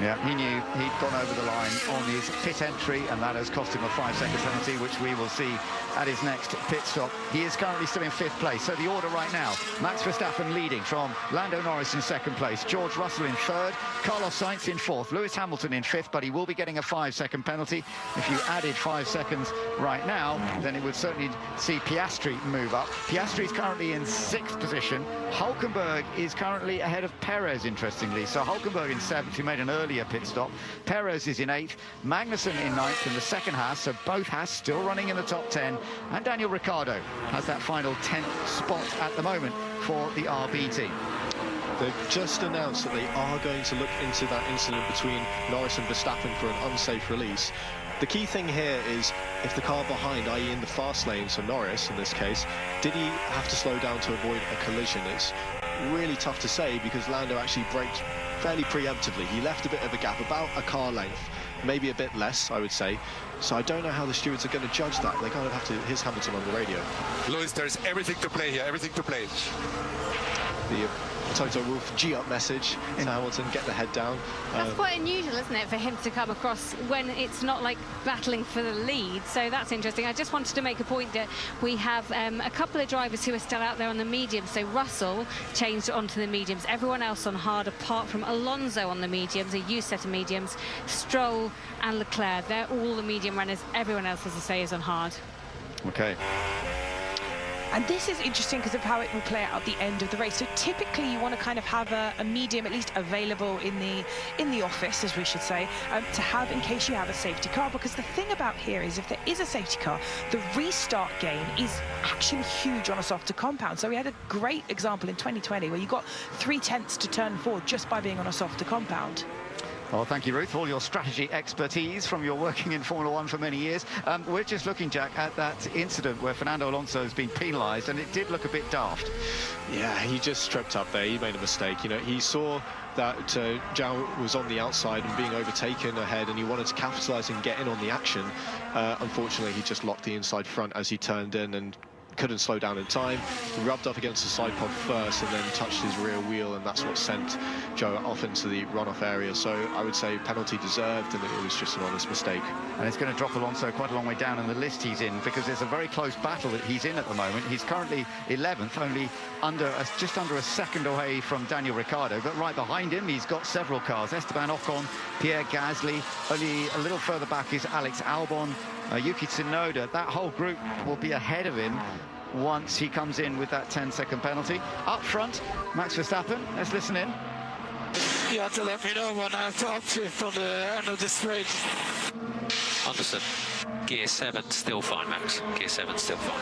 Yeah, he knew he'd gone over the line on his pit entry, and that has cost him a 5-second penalty, which we will see at his next pit stop. He is currently still in 5th place. So the order right now: Max Verstappen leading from Lando Norris in 2nd place, George Russell in 3rd, Carlos Sainz in 4th, Lewis Hamilton in 5th, but he will be getting a 5-second penalty. If you added 5 seconds right now, then it would certainly see Piastri move up. Piastri is currently in 6th position. Hulkenberg is currently ahead of Perez, interestingly. So Hulkenberg in 7th, who made an earlier pit stop. Perez is in 8th, Magnussen in 9th in the second Haas, so both Haas still running in the top 10, and Daniel Ricciardo has that final 10th spot at the moment for the RB team. They've just announced that they are going to look into that incident between Norris and Verstappen for an unsafe release. The key thing here is if the car behind, i.e. in the fast lane, so Norris in this case, did he have to slow down to avoid a collision? It's really tough to say because Lando actually braked fairly preemptively. He left a bit of a gap, about a car length, maybe a bit less, I would say. So I don't know how the stewards are going to judge that. They kind of have to, here's Hamilton on the radio. Lewis, there's everything to play here, everything to play. The Toto Wolff G-up message to Hamilton, get the head down. That's quite unusual, isn't it, for him to come across when it's not like battling for the lead. So that's interesting. I just wanted to make a point that we have a couple of drivers who are still out there on the mediums. So Russell changed onto the mediums. Everyone else on hard, apart from Alonso on the mediums, a used set of mediums. Stroll and Leclerc, they're all the medium runners. Everyone else, as I say, is on hard. Okay. And this is interesting because of how it will play out at the end of the race. So typically you want to kind of have a medium at least available in the office, as we should say, to have in case you have a safety car. Because the thing about here is if there is a safety car, the restart gain is actually huge on a softer compound. So we had a great example in 2020 where you got 3/10 to turn 4 just by being on a softer compound. Well, thank you, Ruth, all your strategy expertise from your working in Formula 1 for many years. We're just looking, Jack, at that incident where Fernando Alonso has been penalised, and it did look a bit daft. Yeah, he just tripped up there. He made a mistake. You know, he saw that Zhao was on the outside and being overtaken ahead, and he wanted to capitalise and get in on the action. Unfortunately, he just locked the inside front as he turned in and couldn't slow down in time. He rubbed up against the side pod first and then touched his rear wheel, and that's what sent Joe off into the runoff area. So I would say penalty deserved, and it was just an honest mistake. And it's going to drop Alonso quite a long way down in the list he's in, because there's a very close battle that he's in at the moment. He's currently 11th, only just under a second away from Daniel Ricciardo, but right behind him he's got several cars: Esteban Ocon, Pierre Gasly. Only a little further back is Alex Albon, Yuki Tsunoda. That whole group will be ahead of him once he comes in with that 10-second penalty. Up front, Max Verstappen. Let's listen in. You have to let me know when I have to upshift on the end of the straight. Understood. Gear 7 still fine, Max. Gear 7 still fine.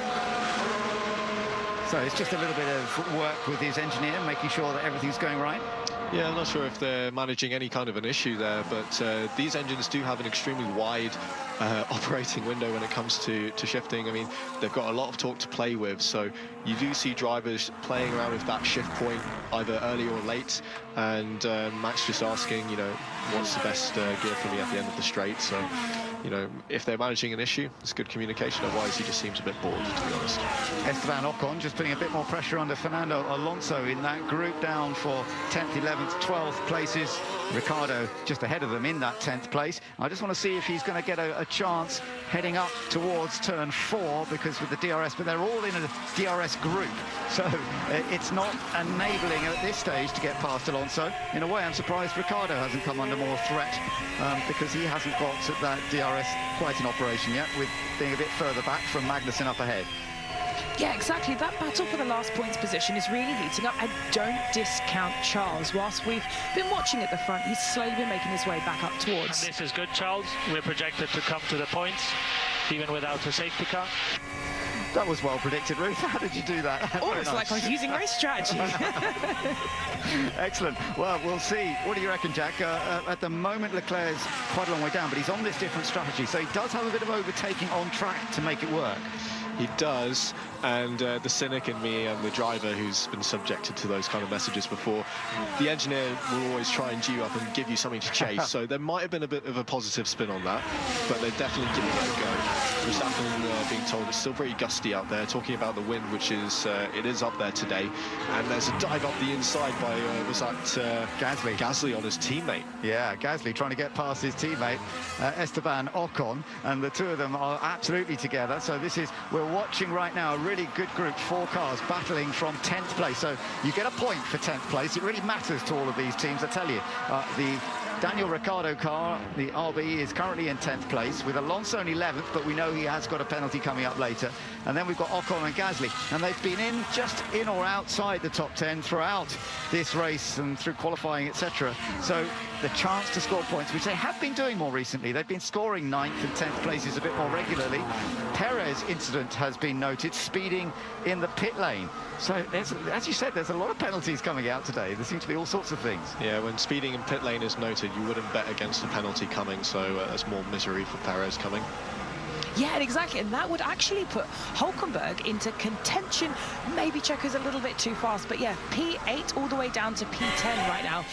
So it's just a little bit of work with his engineer, making sure that everything's going right. Yeah, I'm not sure if they're managing any kind of an issue there, but these engines do have an extremely wide operating window when it comes to shifting. I mean, they've got a lot of torque to play with, so you do see drivers playing around with that shift point either early or late, and Max just asking, you know, what's the best gear for me at the end of the straight. So, you know, if they're managing an issue, it's good communication. Otherwise, he just seems a bit bored, to be honest. Esteban Ocon just putting a bit more pressure under Fernando Alonso in that group, down for 10th, 11th, 12th places. Ricciardo just ahead of them in that 10th place. I just want to see if he's going to get a chance heading up towards turn 4, because with the DRS, but they're all in a DRS group, so it's not enabling at this stage to get past Alonso. In a way, I'm surprised Ricciardo hasn't come under more threat, because he hasn't got that DRS quite in operation yet, with being a bit further back from Magnussen up ahead. Yeah, exactly. That battle for the last points position is really heating up. And don't discount Charles. Whilst we've been watching at the front, he's slowly been making his way back up towards. And this is good, Charles. We're projected to come to the points, even without a safety car. That was well predicted, Ruth. How did you do that? Almost nice. Like I was using race strategy. Excellent. Well, we'll see. What do you reckon, Jack? At the moment, Leclerc's quite a long way down, but he's on this different strategy, so he does have a bit of overtaking on track to make it work. He does, and the cynic in me and the driver who's been subjected to those kind of messages before, the engineer will always try and G you up and give you something to chase. So there might have been a bit of a positive spin on that, but they're definitely giving it a go. Verstappen being told it's still pretty gusty out there, talking about the wind, which is it is up there today, and there's a dive up the inside by was that Gasly on his teammate. Yeah, Gasly trying to get past his teammate Esteban Ocon, and the two of them are absolutely together. So we're watching right now a really good group, 4 cars battling from 10th place. So you get a point for 10th place. It really matters to all of these teams, I tell you. The Daniel Ricciardo car, the RB, is currently in 10th place with Alonso in 11th, but we know he has got a penalty coming up later. And then we've got Ocon and Gasly, and they've been just in or outside the top 10 throughout this race and through qualifying, etc. So the chance to score points, which they have been doing more recently. They've been scoring 9th and 10th places a bit more regularly. Perez incident has been noted, speeding in the pit lane. So, as you said, there's a lot of penalties coming out today. There seem to be all sorts of things. Yeah, when speeding in pit lane is noted, you wouldn't bet against a penalty coming, so there's more misery for Perez coming. Yeah, exactly, and that would actually put Hülkenberg into contention. Maybe Checo's a little bit too fast, but yeah, P8 all the way down to P10 right now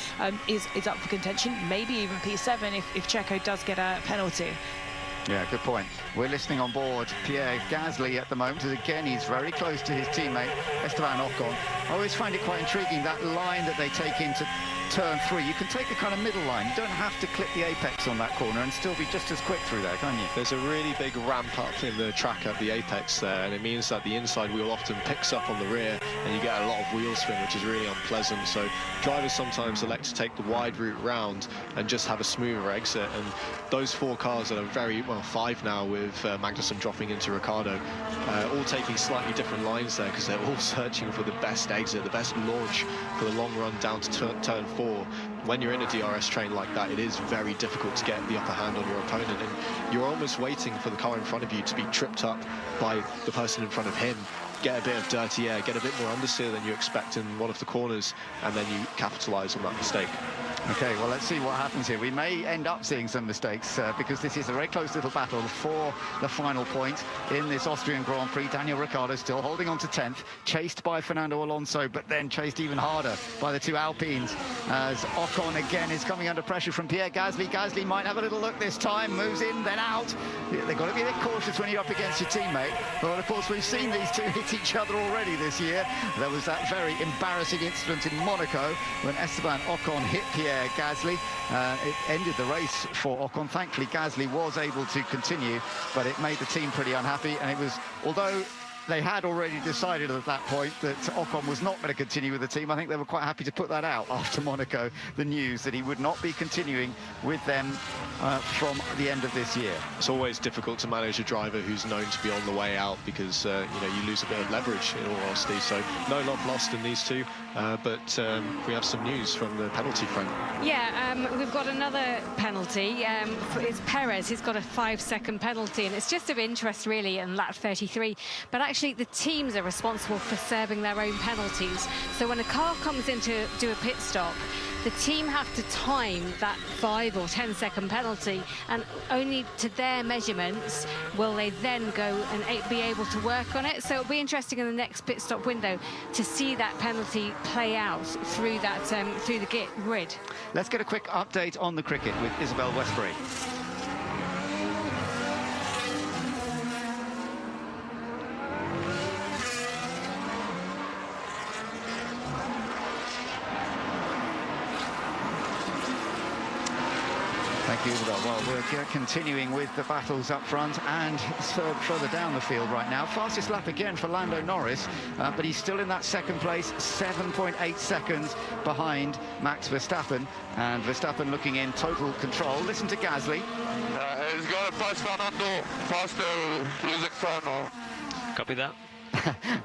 is up for contention. Maybe even P7 if Checo does get a penalty. Yeah, good point. We're listening on board Pierre Gasly at the moment, as again he's very close to his teammate Esteban Ocon. I always find it quite intriguing, that line that they take into turn 3. You can take the kind of middle line. You don't have to clip the apex on that corner and still be just as quick through there, can you? There's a really big ramp up in the track at the apex there, and it means that the inside wheel often picks up on the rear and you get a lot of wheel spin, which is really unpleasant. So drivers sometimes elect to take the wide route round and just have a smoother exit, and those 4 cars that are very, well, 5 now with Magnussen dropping into Ricciardo, all taking slightly different lines there because they're all searching for the best exit, the best launch for the long run down to turn 4. When you're in a DRS train like that, it is very difficult to get the upper hand on your opponent, and you're almost waiting for the car in front of you to be tripped up by the person in front of him, get a bit of dirty air, get a bit more understeer than you expect in one of the corners, and then you capitalise on that mistake. Okay, well, let's see what happens here. We may end up seeing some mistakes because this is a very close little battle for the final point in this Austrian Grand Prix. Daniel Ricciardo still holding on to 10th, chased by Fernando Alonso, but then chased even harder by the 2 Alpines, as Ocon again is coming under pressure from Pierre Gasly. Gasly might have a little look this time, moves in, then out. They've got to be a bit cautious when you're up against your teammate. But, of course, we've seen these two hit each other already this year. There was that very embarrassing incident in Monaco when Esteban Ocon hit Pierre Gasly. It ended the race for Ocon. Thankfully, Gasly was able to continue, but it made the team pretty unhappy. And it was, although they had already decided at that point that Ocon was not going to continue with the team, I think they were quite happy to put that out after Monaco, the news that he would not be continuing with them from the end of this year. It's always difficult to manage a driver who's known to be on the way out because you know, you lose a bit of leverage in all honesty. So no love lost in these two, but we have some news from the penalty front. Yeah, we've got another penalty. It's Perez. He's got a 5-second penalty, and it's just of interest really in lap 33. But actually, the teams are responsible for serving their own penalties. So when a car comes in to do a pit stop, the team have to time that 5 or 10-second penalty, and only to their measurements will they then go and be able to work on it. So it'll be interesting in the next pit stop window to see that penalty play out through that through the grid. Let's get a quick update on the cricket with Isabel Westbury. Thank you, Isabel. Well, we're continuing with the battles up front and further down the field right now. Fastest lap again for Lando Norris, but he's still in that second place, 7.8 seconds behind Max Verstappen. And Verstappen looking in total control. Listen to Gasly. He's got to pass Fernando faster, losing time. Copy that.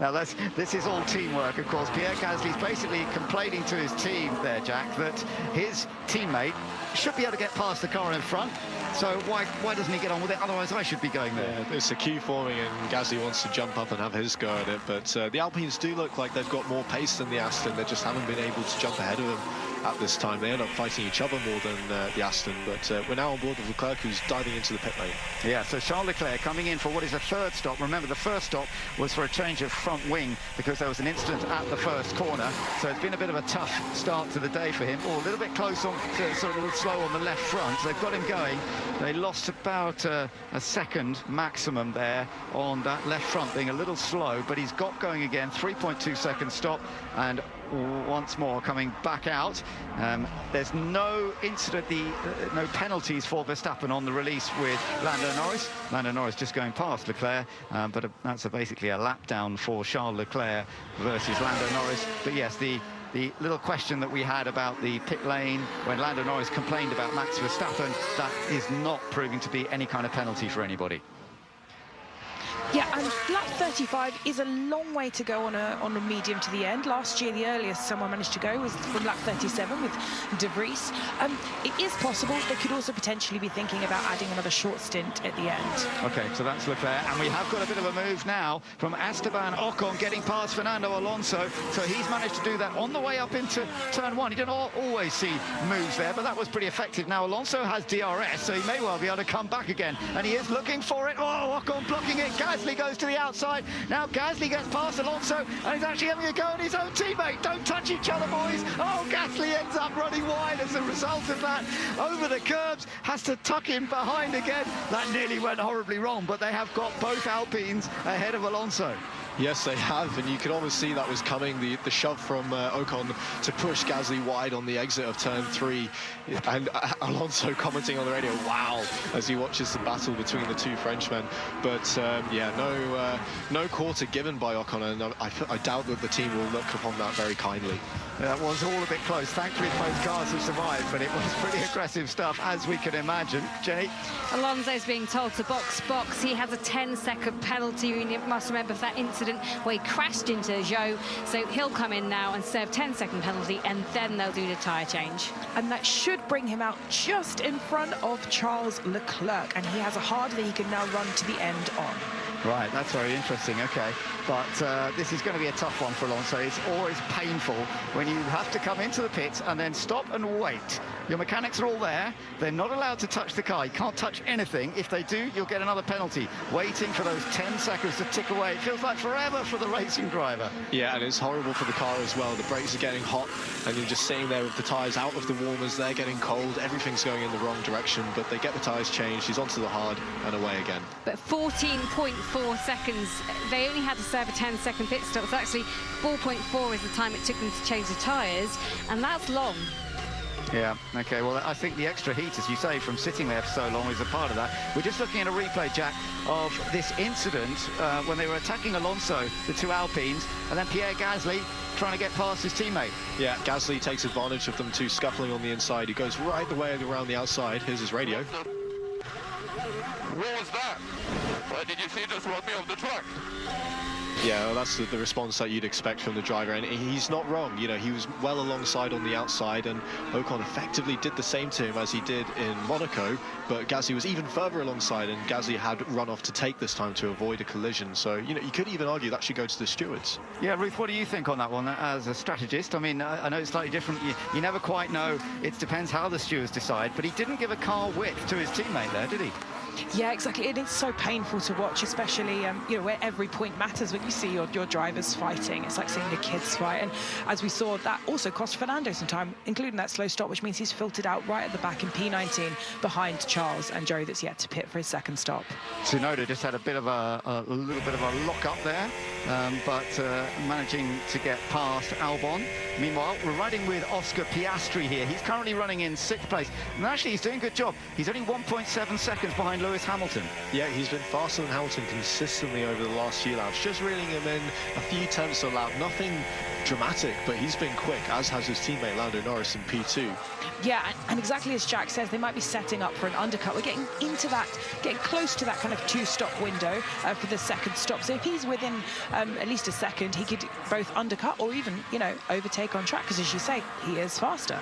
Now, this is all teamwork, of course. Pierre Gasly's basically complaining to his team there, Jack, that his teammate should be able to get past the car in front. So why doesn't he get on with it? Otherwise, I should be going there. Yeah, it's a queue forming, and Gasly wants to jump up and have his go at it. But the Alpines do look like they've got more pace than the Aston. They just haven't been able to jump ahead of them. at this time. They end up fighting each other more than the Aston, but we're now on board with Leclerc, who's diving into the pit lane. Yeah, so Charles Leclerc coming in for what is a third stop. Remember, the first stop was for a change of front wing because there was an incident at the first corner. So it's been a bit of a tough start to the day for him. Oh, a little bit close on, sort of a little slow on the left front. They've got him going. They lost about a second maximum there on that left front, being a little slow, but he's got going again. 3.2 second stop, and once more coming back out. There's no incident, no penalties for Verstappen on the release with Lando Norris. Lando Norris just going past Leclerc, but that's basically a lap down for Charles Leclerc versus Lando Norris. But yes, the little question that we had about the pit lane when Lando Norris complained about Max Verstappen, that is not proving to be any kind of penalty for anybody. Yeah, and lap 35 is a long way to go on a medium to the end. Last year, the earliest someone managed to go was from lap 37 with De Vries. It is possible. They could also potentially be thinking about adding another short stint at the end. OK, so that's Leclerc. And we have got a bit of a move now from Esteban Ocon getting past Fernando Alonso. So he's managed to do that on the way up into turn one. He didn't always see moves there, but that was pretty effective. Now, Alonso has DRS, so he may well be able to come back again. And he is looking for it. Oh, Ocon blocking it. Gasly goes to the outside. Now Gasly gets past Alonso and he's actually having a go at his own teammate. Don't touch each other, boys. Oh, Gasly ends up running wide as a result of that. Over the curbs, has to tuck in behind again. That nearly went horribly wrong, but they have got both Alpines ahead of Alonso. Yes, they have, and you could almost see that was coming, the shove from Ocon to push Gasly wide on the exit of turn 3, and Alonso commenting on the radio, wow, as he watches the battle between the two Frenchmen. But yeah, no quarter given by Ocon, and I doubt that the team will look upon that very kindly. That was all a bit close. Thankfully, both cars have survived, but it was pretty aggressive stuff, as we can imagine. Jenny? Alonso's being told to box. He has a 10-second penalty. You must remember that incident where he crashed into Zhou. So he'll come in now and serve 10-second penalty, and then they'll do the tyre change. And that should bring him out just in front of Charles Leclerc, and he has a hard that he can now run to the end on. Right, that's very interesting, OK. But this is going to be a tough one for Alonso. It's always painful when you have to come into the pits and then stop and wait. Your mechanics are all there. They're not allowed to touch the car. You can't touch anything. If they do, you'll get another penalty. Waiting for those 10 seconds to tick away. It feels like forever for the racing driver. Yeah, and it's horrible for the car as well. The brakes are getting hot, and you're just sitting there with the tyres out of the warmers. They're getting cold. Everything's going in the wrong direction, but they get the tyres changed. He's onto the hard and away again. But 14.4 seconds. They only had to serve a 10-second pit stop. So actually, 4.4 is the time it took them to change the tyres, and that's long. Yeah, OK, well, I think the extra heat, as you say, from sitting there for so long is a part of that. We're just looking at a replay, Jack, of this incident when they were attacking Alonso, the two Alpines, and then Pierre Gasly trying to get past his teammate. Yeah, Gasly takes advantage of them two scuffling on the inside. He goes right the way around the outside. Here's his radio. What was that? Why did you see just run me off the track? Yeah, well, that's the response that you'd expect from the driver, and he's not wrong. You know, he was well alongside on the outside, and Ocon effectively did the same to him as he did in Monaco, but Gasly was even further alongside, and Gasly had run off to take this time to avoid a collision. So, you know, you could even argue that should go to the stewards. Yeah, Ruth, what do you think on that one as a strategist? I mean, I know it's slightly different. You never quite know. It depends how the stewards decide, but he didn't give a car width to his teammate there, did he? Yeah, exactly. It is so painful to watch, especially you know, where every point matters when you see your drivers fighting. It's like seeing the kids fight, and as we saw, that also cost Fernando some time, including that slow stop, which means he's filtered out right at the back in P19 behind Charles and Joe, that's yet to pit for his second stop. Tsunoda just had a bit of a little bit of a lock up there, but managing to get past Albon. Meanwhile, we're riding with Oscar Piastri here. He's currently running in 6th place, and actually he's doing a good job. He's only 1.7 seconds behind Lewis Hamilton. Yeah, he's been faster than Hamilton consistently over the last few laps, just reeling him in a few tenths a lap. Nothing dramatic, but he's been quick, as has his teammate Lando Norris in P2. Yeah, and exactly as Jack says, they might be setting up for an undercut. We're getting into that, getting close to that kind of 2-stop window for the second stop. So if he's within at least a second, he could both undercut or even, you know, overtake on track, because as you say, he is faster.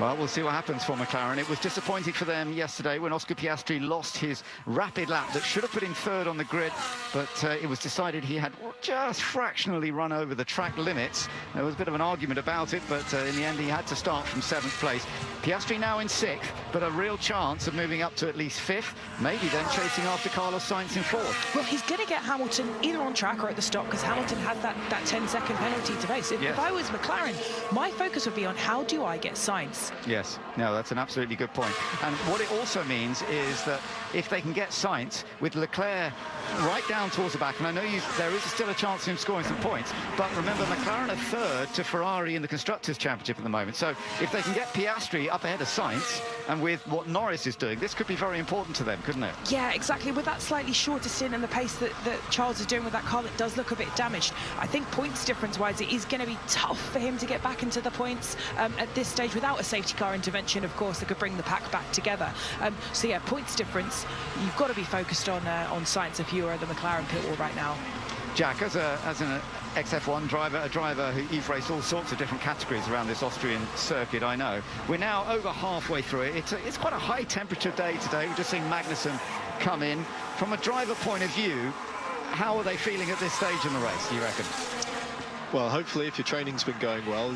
Well, we'll see what happens for McLaren. It was disappointing for them yesterday when Oscar Piastri lost his rapid lap that should have put him third on the grid, but it was decided he had just fractionally run over the track limits. There was a bit of an argument about it, but in the end he had to start from 7th place. Piastri now in 6th, but a real chance of moving up to at least 5th, maybe then chasing after Carlos Sainz in 4th. Well, he's going to get Hamilton either on track or at the stop, because Hamilton had that 10-second penalty to face. If I was McLaren, my focus would be on how do I get Sainz. Yes, no, that's an absolutely good point. And what it also means is that if they can get Sainz with Leclerc right down towards the back, and I know there is still a chance of him scoring some points, but remember, McLaren are third to Ferrari in the Constructors' Championship at the moment. So if they can get Piastri up ahead of Sainz, and with what Norris is doing, this could be very important to them, couldn't it? Yeah, exactly. With that slightly shorter stint and the pace that Charles is doing with that car that does look a bit damaged, I think points difference-wise, it is going to be tough for him to get back into the points at this stage without a safety car intervention, of course, that could bring the pack back together. So yeah, points difference, you've got to be focused on Sainz if you are the McLaren pit wall right now. Jack, as an ex-F1 driver, a driver who you've raced all sorts of different categories around this Austrian circuit, I know. We're now over halfway through it. It's quite a high temperature day today. We're just seeing Magnussen come in. From a driver point of view, how are they feeling at this stage in the race, do you reckon? Well, hopefully, if your training's been going well,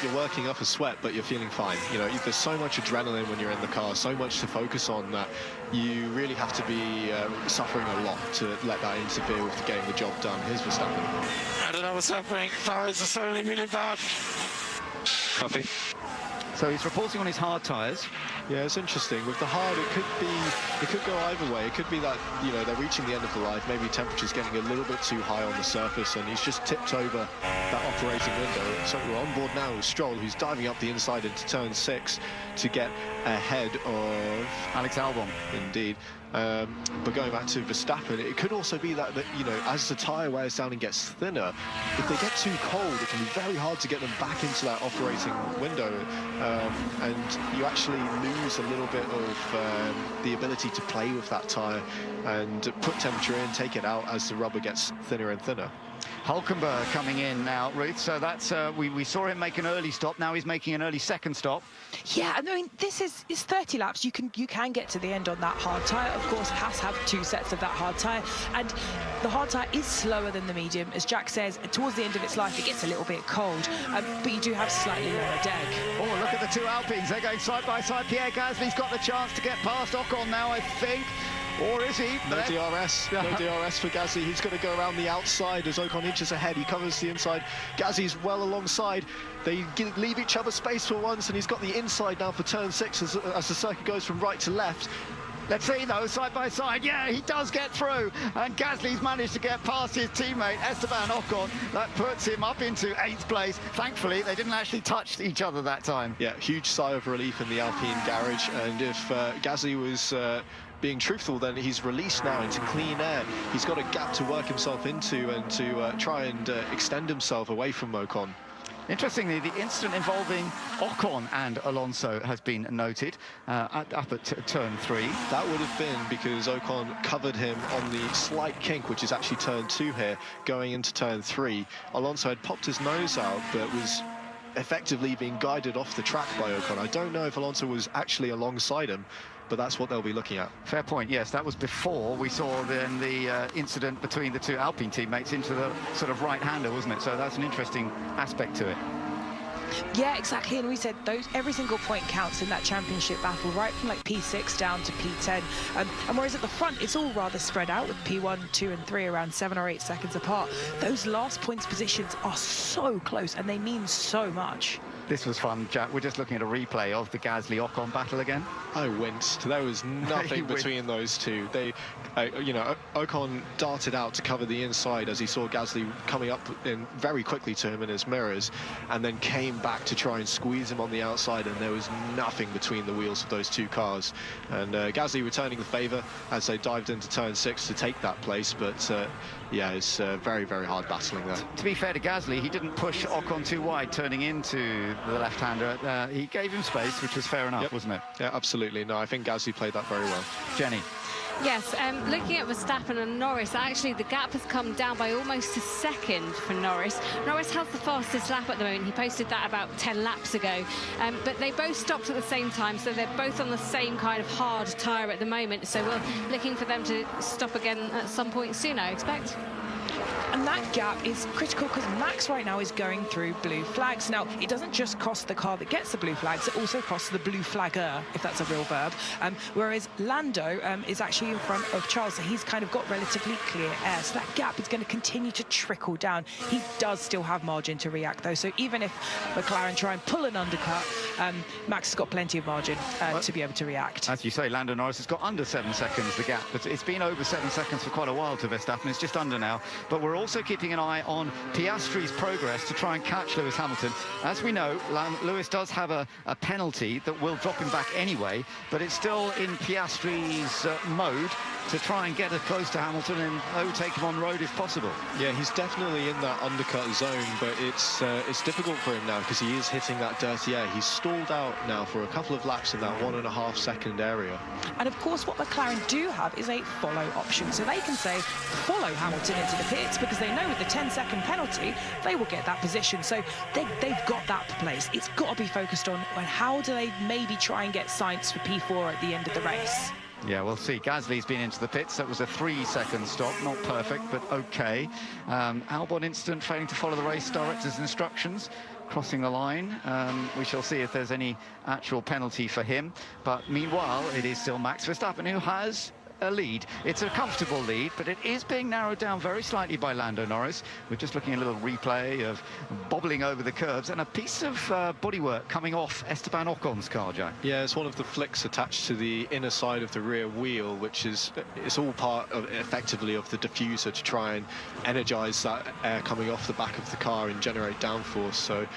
you're working up a sweat, but you're feeling fine. You know, there's so much adrenaline when you're in the car, so much to focus on that you really have to be suffering a lot to let that interfere with getting the job done. Here's Verstappen. I don't know what's happening. Tires are suddenly really bad. Copy. So he's reporting on his hard tyres. Yeah, it's interesting. With the hard, it could go either way. It could be that, you know, they're reaching the end of the life. Maybe temperature's getting a little bit too high on the surface, and he's just tipped over that operating window. So we're on board now with Stroll, who's diving up the inside into turn 6 to get ahead of Alex Albon. Indeed. But going back to Verstappen, it could also be that, you know, as the tyre wears down and gets thinner, if they get too cold, it can be very hard to get them back into that operating window, and you actually lose a little bit of the ability to play with that tyre and put temperature in, take it out as the rubber gets thinner and thinner. Hulkenberg coming in now, Ruth. So that's we saw him make an early stop. Now he's making an early second stop. Yeah, I mean, this is 30 laps. You can get to the end on that hard tyre. Of course, it has to have 2 sets of that hard tyre, and the hard tyre is slower than the medium. As Jack says, towards the end of its life, it gets a little bit cold, but you do have slightly lower deck. Oh, look at the 2 Alpines. They're going side by side. Pierre Gasly's got the chance to get past Ocon now, I think. Or is he? No DRS. No DRS for Gasly. He's going to go around the outside as Ocon inches ahead. He covers the inside. Gasly's well alongside. They leave each other space for once, and he's got the inside now for turn 6 as the circuit goes from right to left. Let's see, though, side by side. Yeah, he does get through. And Gasly's managed to get past his teammate, Esteban Ocon. That puts him up into 8th place. Thankfully, they didn't actually touch each other that time. Yeah, huge sigh of relief in the Alpine garage. And if Gasly was being truthful, then he's released now into clean air. He's got a gap to work himself into and to try and extend himself away from Ocon. Interestingly, the incident involving Ocon and Alonso has been noted up at turn 3. That would have been because Ocon covered him on the slight kink, which is actually turn 2 here, going into turn 3. Alonso had popped his nose out, but was effectively being guided off the track by Ocon. I don't know if Alonso was actually alongside him, but that's what they'll be looking at. Fair point, yes. That was before we saw then the incident between the 2 Alpine teammates into the sort of right-hander, wasn't it? So that's an interesting aspect to it. Yeah, exactly. And we said every single point counts in that championship battle, right from like P6 down to P10. And whereas at the front, it's all rather spread out with P1, 2 and 3 around 7 or 8 seconds apart. Those last points positions are so close, and they mean so much. This was fun, Jack. We're just looking at a replay of the Gasly-Ocon battle again. I winced. There was nothing between those two. They, you know, Ocon darted out to cover the inside as he saw Gasly coming up in very quickly to him in his mirrors, and then came back to try and squeeze him on the outside, and there was nothing between the wheels of those 2 cars. And Gasly returning the favour as they dived into turn 6 to take that place, but yeah, it's very, very hard battling there. To be fair to Gasly, he didn't push Ocon too wide turning into the left-hander. He gave him space, which was fair enough, wasn't it? Yeah, absolutely. No, I think Gasly played that very well. Jenny. Yes, looking at Verstappen and Norris, actually the gap has come down by almost a second for Norris. Norris has the fastest lap at the moment. He posted that about 10 laps ago. But they both stopped at the same time, so they're both on the same kind of hard tyre at the moment. So we're looking for them to stop again at some point soon, I expect. And that gap is critical because Max right now is going through blue flags. Now, it doesn't just cost the car that gets the blue flags, it also costs the blue flagger, if that's a real verb. Whereas Lando is actually in front of Charles, so he's kind of got relatively clear air. So that gap is going to continue to trickle down. He does still have margin to react, though. So even if McLaren try and pull an undercut, Max has got plenty of margin to be able to react. As you say, Lando Norris has got under 7 seconds, the gap. But it's been over 7 seconds for quite a while to Verstappen. It's just under now. But we're also keeping an eye on Piastri's progress to try and catch Lewis Hamilton. As we know, Lewis does have a penalty that will drop him back anyway, but it's still in Piastri's mode to try and get as close to Hamilton and overtake him on road if possible. Yeah, he's definitely in that undercut zone, but it's difficult for him now because he is hitting that dirty air. He's stalled out now for a couple of laps in that 1.5 second area. And of course, what McLaren do have is a follow option, so they can say follow Hamilton into the pits because they know with the 10-second penalty they will get that position. So they've got that place. It's got to be focused on how do they maybe try and get Sainz for P4 at the end of the race. Yeah, we'll see. Gasly's been into the pits. That was a 3-second stop. Not perfect, but OK. Albon instant failing to follow the race director's instructions, crossing the line. We shall see if there's any actual penalty for him. But meanwhile, it is still Max Verstappen who has a lead. It's a comfortable lead, but it is being narrowed down very slightly by Lando Norris. We're just looking at a little replay of bobbling over the curbs and a piece of bodywork coming off Esteban Ocon's car, Jack. Yeah, it's one of the flicks attached to the inner side of the rear wheel, which is it's all part of effectively of the diffuser to try and energize that air coming off the back of the car and generate downforce. So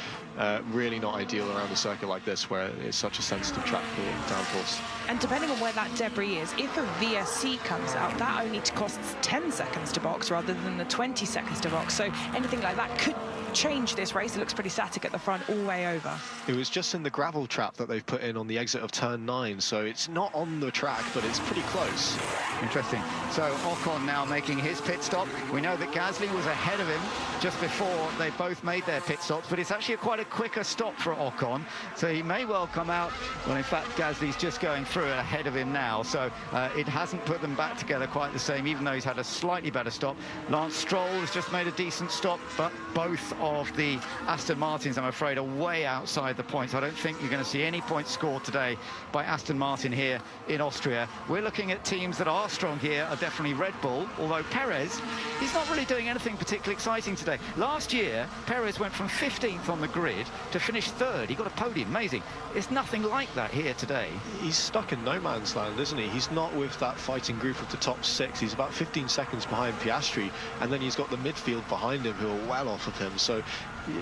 really not ideal around a circuit like this where it's such a sensitive track for downforce. And depending on where that debris is, if a VSC comes out, that only costs 10 seconds to box rather than the 20 seconds to box. So anything like that could change this race. It looks pretty static at the front all the way over. It was just in the gravel trap that they've put in on the exit of turn 9, so it's not on the track, but it's pretty close. Interesting. So Ocon now making his pit stop. We know that Gasly was ahead of him just before they both made their pit stops, but it's actually quite a quicker stop for Ocon, so he may well come out. Well, in fact, Gasly's just going through it ahead of him now, so it hasn't put them back together quite the same, even though he's had a slightly better stop. Lance Stroll has just made a decent stop, but both of the Aston Martins, I'm afraid, are way outside the points. I don't think you're going to see any points scored today by Aston Martin here in Austria. We're looking at teams that are strong here, are definitely Red Bull, although Perez, he's not really doing anything particularly exciting today. Last year, Perez went from 15th on the grid to finish 3rd. He got a podium, amazing. It's nothing like that here today. He's stuck in no man's land, isn't he? He's not with that fighting group of the top 6. He's about 15 seconds behind Piastri, and then he's got the midfield behind him who are well off of him. So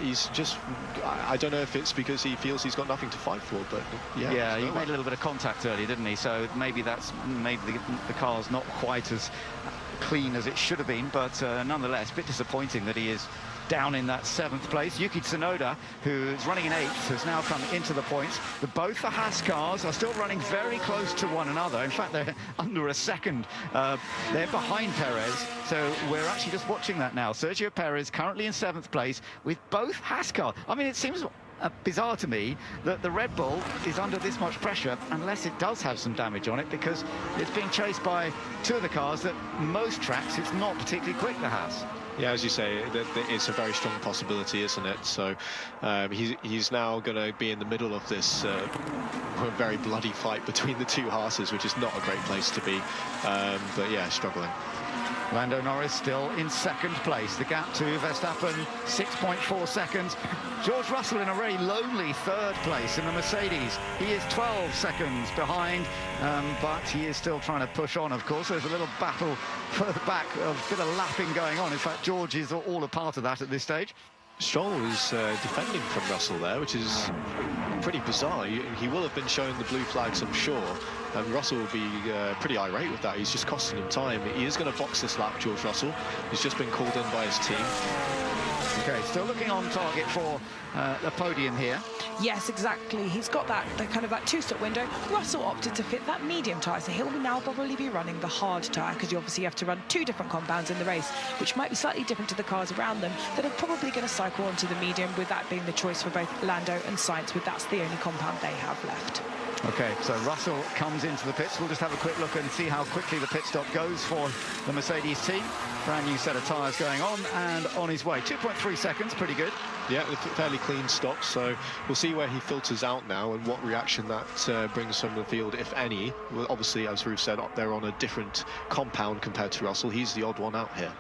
he's just, I don't know if it's because he feels he's got nothing to fight for, but yeah, he made a little bit of contact earlier, didn't he? So maybe the car's not quite as clean as it should have been, but nonetheless, a bit disappointing that he is down in that 7th place. Yuki Tsunoda, who's running in 8th, has now come into the points. Both the Haas cars are still running very close to one another. In fact, they're under a second. They're behind Perez, so we're actually just watching that now. Sergio Perez currently in 7th place with both Haas cars. I mean, it seems bizarre to me that the Red Bull is under this much pressure unless it does have some damage on it, because it's being chased by 2 of the cars that most tracks it's not particularly quick, the Haas. Yeah, as you say, it's a very strong possibility, isn't it? So he's now going to be in the middle of this very bloody fight between the 2 Haases, which is not a great place to be. But yeah, struggling. Lando Norris still in 2nd place. The gap to Verstappen, 6.4 seconds. George Russell in a very lonely 3rd place in the Mercedes. He is 12 seconds behind, but he is still trying to push on, of course. There's a little battle further back, a bit of lapping going on. In fact, George is all a part of that at this stage. Stroll is defending from Russell there, which is pretty bizarre. He will have been showing the blue flags, I'm sure, and Russell will be pretty irate with that. He's just costing him time. He is going to box this lap, George Russell. He's just been called in by his team. Okay, still looking on target for the podium here. Yes, exactly. He's got that kind of that two-stop window. Russell opted to fit that medium tyre, so he'll now probably be running the hard tyre, because you obviously have to run two different compounds in the race, which might be slightly different to the cars around them that are probably going to cycle onto the medium, with that being the choice for both Lando and Sainz, with that's the only compound they have left. Okay, so Russell comes into the pits. We'll just have a quick look and see how quickly the pit stop goes for the Mercedes team. Brand new set of tyres going on and on his way. 2.3 seconds, pretty good. Yeah, fairly clean stop, so we'll see where he filters out now and what reaction that brings from the field, if any. Well, obviously, as Ruth said, they're on a different compound compared to Russell. He's the odd one out here.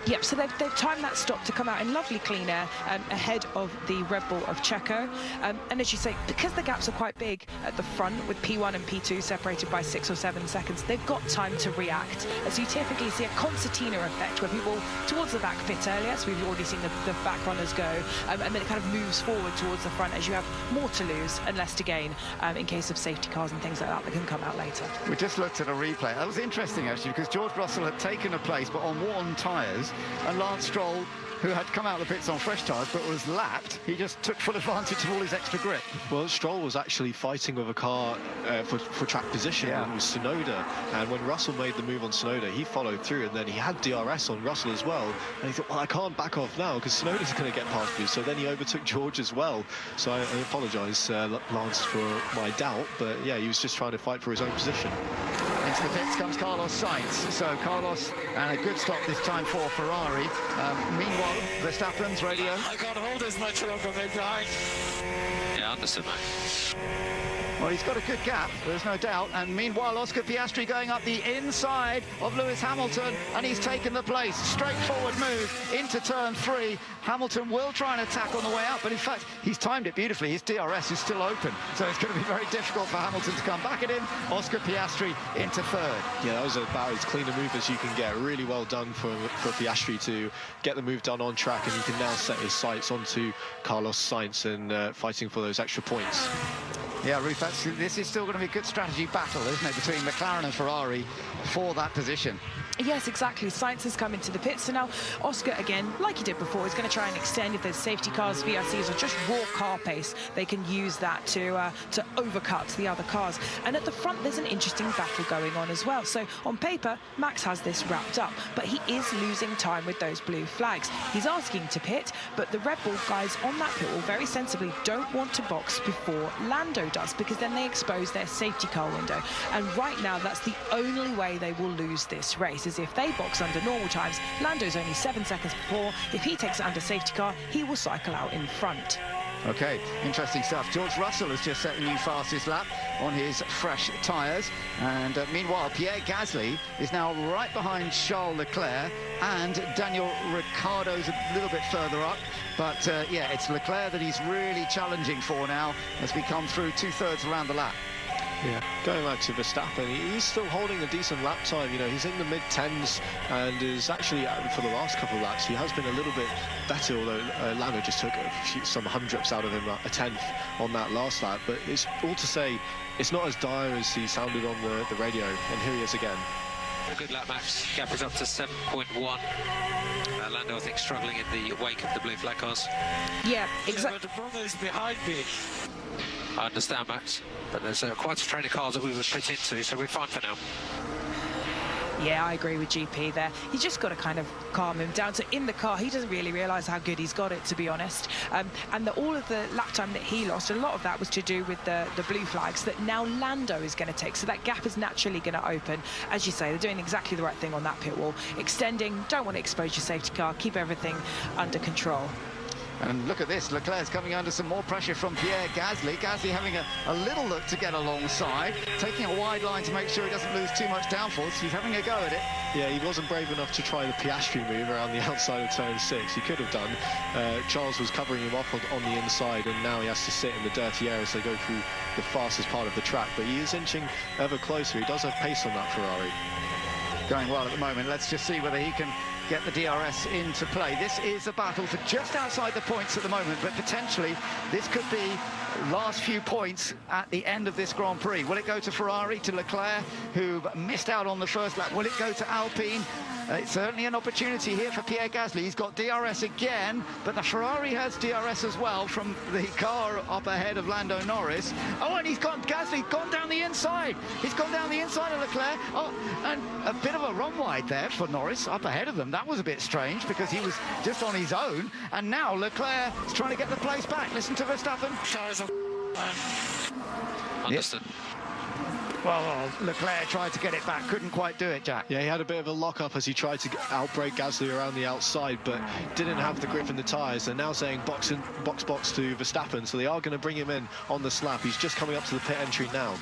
Yep, so they've timed that stop to come out in lovely clean air ahead of the Red Bull of Checo. And as you say, because the gaps are quite big at the front, with P1 and P2 separated by 6 or 7 seconds, they've got time to react. As you typically see a concertina effect, where people towards the back pit earlier, so we've already seen the back runners go, and then it kind of moves forward towards the front as you have more to lose and less to gain in case of safety cars and things like that can come out later. We just looked at a replay. That was interesting, actually, because George Russell had taken a place, but on worn tyres, and Lance Stroll, who had come out of the pits on fresh tyres but was lapped, he just took full advantage of all his extra grip. Well, Stroll was actually fighting with a car for track position. Yeah. It was Tsunoda, and when Russell made the move on Tsunoda, he followed through, and then he had DRS on Russell as well, and he thought, well, I can't back off now because Tsunoda's going to get past me. So then he overtook George as well. So I apologise, Lance, for my doubt, but yeah, he was just trying to fight for his own position. Into the pits comes Carlos Sainz. So Carlos, and a good stop this time for Ferrari. Meanwhile, Verstappen's radio. I can't hold this much longer, maybe behind. Yeah, understood, mate. Well, he's got a good gap, there's no doubt. And meanwhile, Oscar Piastri going up the inside of Lewis Hamilton, and he's taken the place. Straightforward move into turn 3. Hamilton will try and attack on the way out, but in fact, he's timed it beautifully. His DRS is still open, so it's going to be very difficult for Hamilton to come back at him. Oscar Piastri into 3rd. Yeah, that was about as clean a move as you can get. Really well done for Piastri to get the move done on track, and he can now set his sights onto Carlos Sainz and fighting for those extra points. Yeah, Ruth, this is still going to be a good strategy battle, isn't it, between McLaren and Ferrari for that position. Yes, exactly. Sainz has come into the pits, so now Oscar, again, like he did before, is going to try and extend. If there's safety cars, VRCs, or just raw car pace, they can use that to overcut the other cars. And at the front, there's an interesting battle going on as well. So on paper, Max has this wrapped up, but he is losing time with those blue flags. He's asking to pit, but the Red Bull guys on that pit will very sensibly don't want to box before Lando does, because then they expose their safety car window. And right now, that's the only way they will lose this race. Is if they box under normal times. Lando's only 7 seconds before. If he takes it under safety car, he will cycle out in front. Okay, interesting stuff. George Russell has just set a new fastest lap on his fresh tyres. And meanwhile, Pierre Gasly is now right behind Charles Leclerc, and Daniel Ricciardo's a little bit further up. But yeah, it's Leclerc that he's really challenging for now as we come through 2/3 around the lap. Yeah, going back to Verstappen, he's still holding a decent lap time. You know, he's in the mid-10s and is actually, for the last couple of laps, he has been a little bit better, although Lando just took some hundredths out of him, a 10th on that last lap. But it's all to say, it's not as dire as he sounded on the radio, and here he is again. A good lap, Max. Gap is up to 7.1. Lando, I think, struggling in the wake of the blue flag cars. Yeah, But exactly. the problem is behind me. I understand, Max, but there's quite a train of cars that we would fit into, so we're fine for now. Yeah, I agree with GP there. You just got to kind of calm him down. So in the car, he doesn't really realise how good he's got it, to be honest. And all of the lap time that he lost, a lot of that was to do with the blue flags that now Lando is going to take. So that gap is naturally going to open. As you say, they're doing exactly the right thing on that pit wall. Extending, don't want to expose your safety car, keep everything under control. And look at this, Leclerc's coming under some more pressure from Pierre Gasly. Gasly having a little look to get alongside, taking a wide line to make sure he doesn't lose too much downforce. He's having a go at it. Yeah, he wasn't brave enough to try the Piastri move around the outside of turn 6. He could have done. Charles was covering him off on the inside, and now he has to sit in the dirty air as they go through the fastest part of the track. But he is inching ever closer. He does have pace on that Ferrari. Going well at the moment. Let's just see whether he can get the DRS into play. This is a battle for just outside the points at the moment, but potentially this could be last few points at the end of this Grand Prix. Will it go to Ferrari, to Leclerc, who missed out on the first lap? Will it go to Alpine? It's certainly an opportunity here for Pierre Gasly. He's got DRS again, but the Ferrari has DRS as well from the car up ahead of Lando Norris. Oh, and Gasly's gone down the inside. He's gone down the inside of Leclerc. Oh, and a bit of a run wide there for Norris up ahead of them. That was a bit strange because he was just on his own, and now Leclerc is trying to get the place back. Listen to Verstappen. Understood. Well, Leclerc tried to get it back, couldn't quite do it, Jack. Yeah, he had a bit of a lock-up as he tried to outbrake Gasly around the outside, but didn't have the grip in the tyres. They're now saying box to Verstappen, so they are going to bring him in on the slap. He's just coming up to the pit entry now.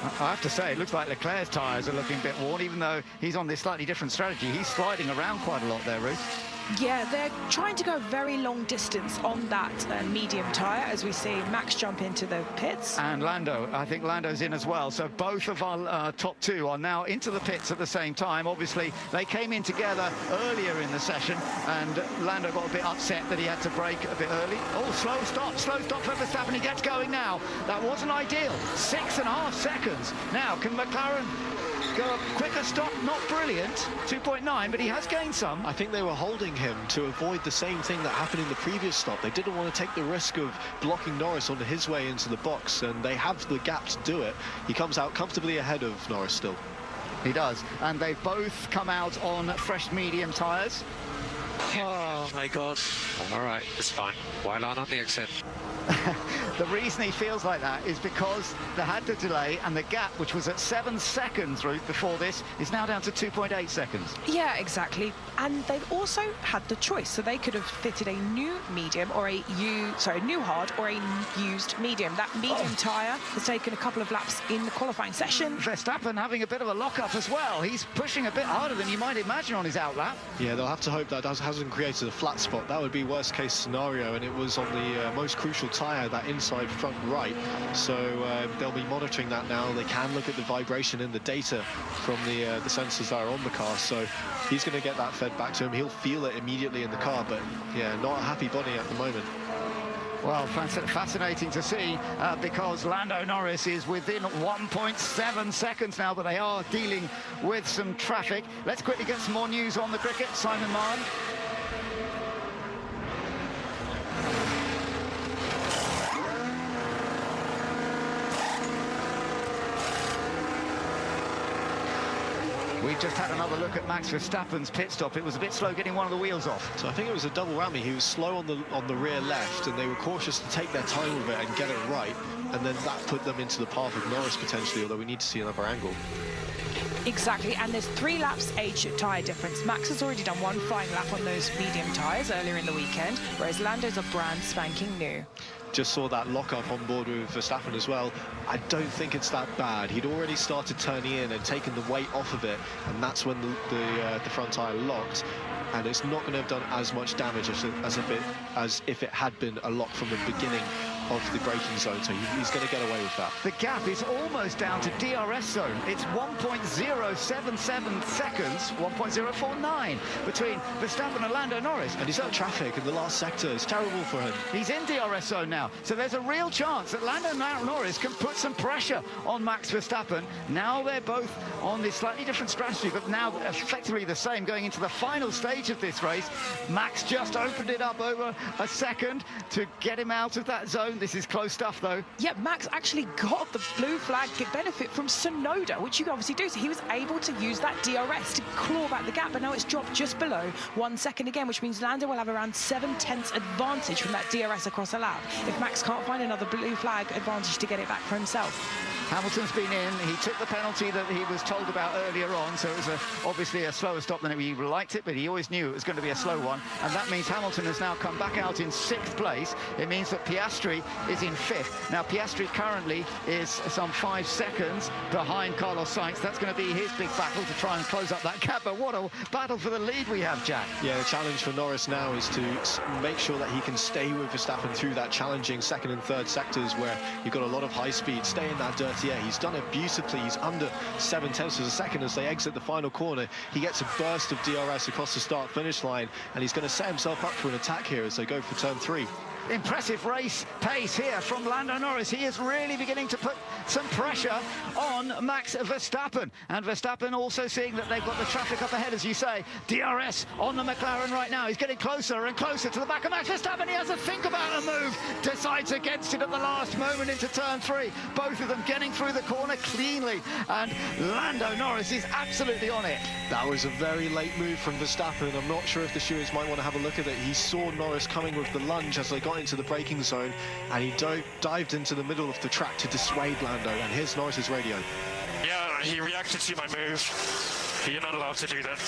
I have to say, it looks like Leclerc's tyres are looking a bit worn, even though he's on this slightly different strategy. He's sliding around quite a lot there, Ruth. Yeah, they're trying to go a very long distance on that medium tyre, as we see Max jump into the pits. And Lando, I think Lando's in as well. So both of our top two are now into the pits at the same time. Obviously, they came in together earlier in the session, and Lando got a bit upset that he had to brake a bit early. Oh, slow stop for Verstappen. He gets going now. That wasn't ideal. 6.5 seconds. Now, can McLaren go a quicker stop? Not brilliant, 2.9, but he has gained some. I think they were holding him to avoid the same thing that happened in the previous stop. They didn't want to take the risk of blocking Norris on his way into the box, and they have the gap to do it. He comes out comfortably ahead of Norris still. He does, and they've both come out on fresh medium tyres. Oh my God. All right, it's fine. While on the exit. The reason he feels like that is because they had the delay, and the gap, which was at 7 seconds, Ruth, before this, is now down to 2.8 seconds. Yeah, exactly. And they've also had the choice, so they could have fitted a new medium or new hard or a used medium. That medium tyre has taken a couple of laps in the qualifying session. Verstappen having a bit of a lock-up as well. He's pushing a bit harder than you might imagine on his outlap. Yeah, they'll have to hope that hasn't created a flat spot. That would be worst-case scenario, and it was on the most crucial tyre, that inside front right. So they'll be monitoring that now. They can look at the vibration in the data from the sensors that are on the car. So he's going to get that fed back to him. He'll feel it immediately in the car, but yeah, not a happy body at the moment. Well, fascinating to see because Lando Norris is within 1.7 seconds now, but they are dealing with some traffic. Let's quickly get some more news on the cricket. Simon Marn. We've just had another look at Max Verstappen's pit stop. It was a bit slow getting one of the wheels off. So I think it was a double whammy. He was slow on the rear left, and they were cautious to take their time with it and get it right, and then that put them into the path of Norris potentially, although we need to see another angle. Exactly, and there's 3 laps age tyre difference. Max has already done 1 flying lap on those medium tyres earlier in the weekend, whereas Lando's are brand spanking new. Just saw that lock-up on board with Verstappen as well. I don't think it's that bad. He'd already started turning in and taken the weight off of it, and that's when the front tyre locked. And it's not going to have done as much damage as if it had been a lock from the beginning of the braking zone, so he's going to get away with that. The gap is almost down to DRS zone. It's 1.077 seconds, 1.049 between Verstappen and Lando Norris. And he's got traffic in the last sector. It's terrible for him. He's in DRS zone now, so there's a real chance that Lando Norris can put some pressure on Max Verstappen. Now they're both on this slightly different strategy, but now effectively the same going into the final stage of this race. Max just opened it up over a second to get him out of that zone. This is close stuff, though. Yeah, Max actually got the blue flag benefit from Tsunoda, which you can obviously do. So he was able to use that DRS to claw back the gap, but now it's dropped just below 1 second again, which means Lando will have around 7/10 advantage from that DRS across a lap if Max can't find another blue flag advantage to get it back for himself. Hamilton's been in. He took the penalty that he was told about earlier on, so it was obviously a slower stop than he liked it, but he always knew it was going to be a slow one, and that means Hamilton has now come back out in 6th place. It means that Piastri is in 5th. Now, Piastri currently is some 5 seconds behind Carlos Sainz. That's going to be his big battle to try and close up that gap, but what a battle for the lead we have, Jack. Yeah, the challenge for Norris now is to make sure that he can stay with Verstappen through that challenging 2nd and 3rd sectors where you've got a lot of high speed, stay in that dirty air. He's done it beautifully. He's under 7/10 of a second as they exit the final corner. He gets a burst of DRS across the start-finish line, and he's going to set himself up for an attack here as they go for turn 3. impressive race pace here from Lando Norris. He is really beginning to put some pressure on Max Verstappen. And Verstappen also seeing that they've got the traffic up ahead, as you say. DRS on the McLaren right now. He's getting closer and closer to the back of Max Verstappen. He has a think about a move, decides against it at the last moment into turn 3. Both of them getting through the corner cleanly, and Lando Norris is absolutely on it. That was a very late move from Verstappen. I'm not sure if the stewards might want to have a look at it. He saw Norris coming with the lunge as they got into the braking zone, and he dived into the middle of the track to dissuade Lando. And here's Norris's radio. Yeah, he reacted to my move. You're not allowed to do that.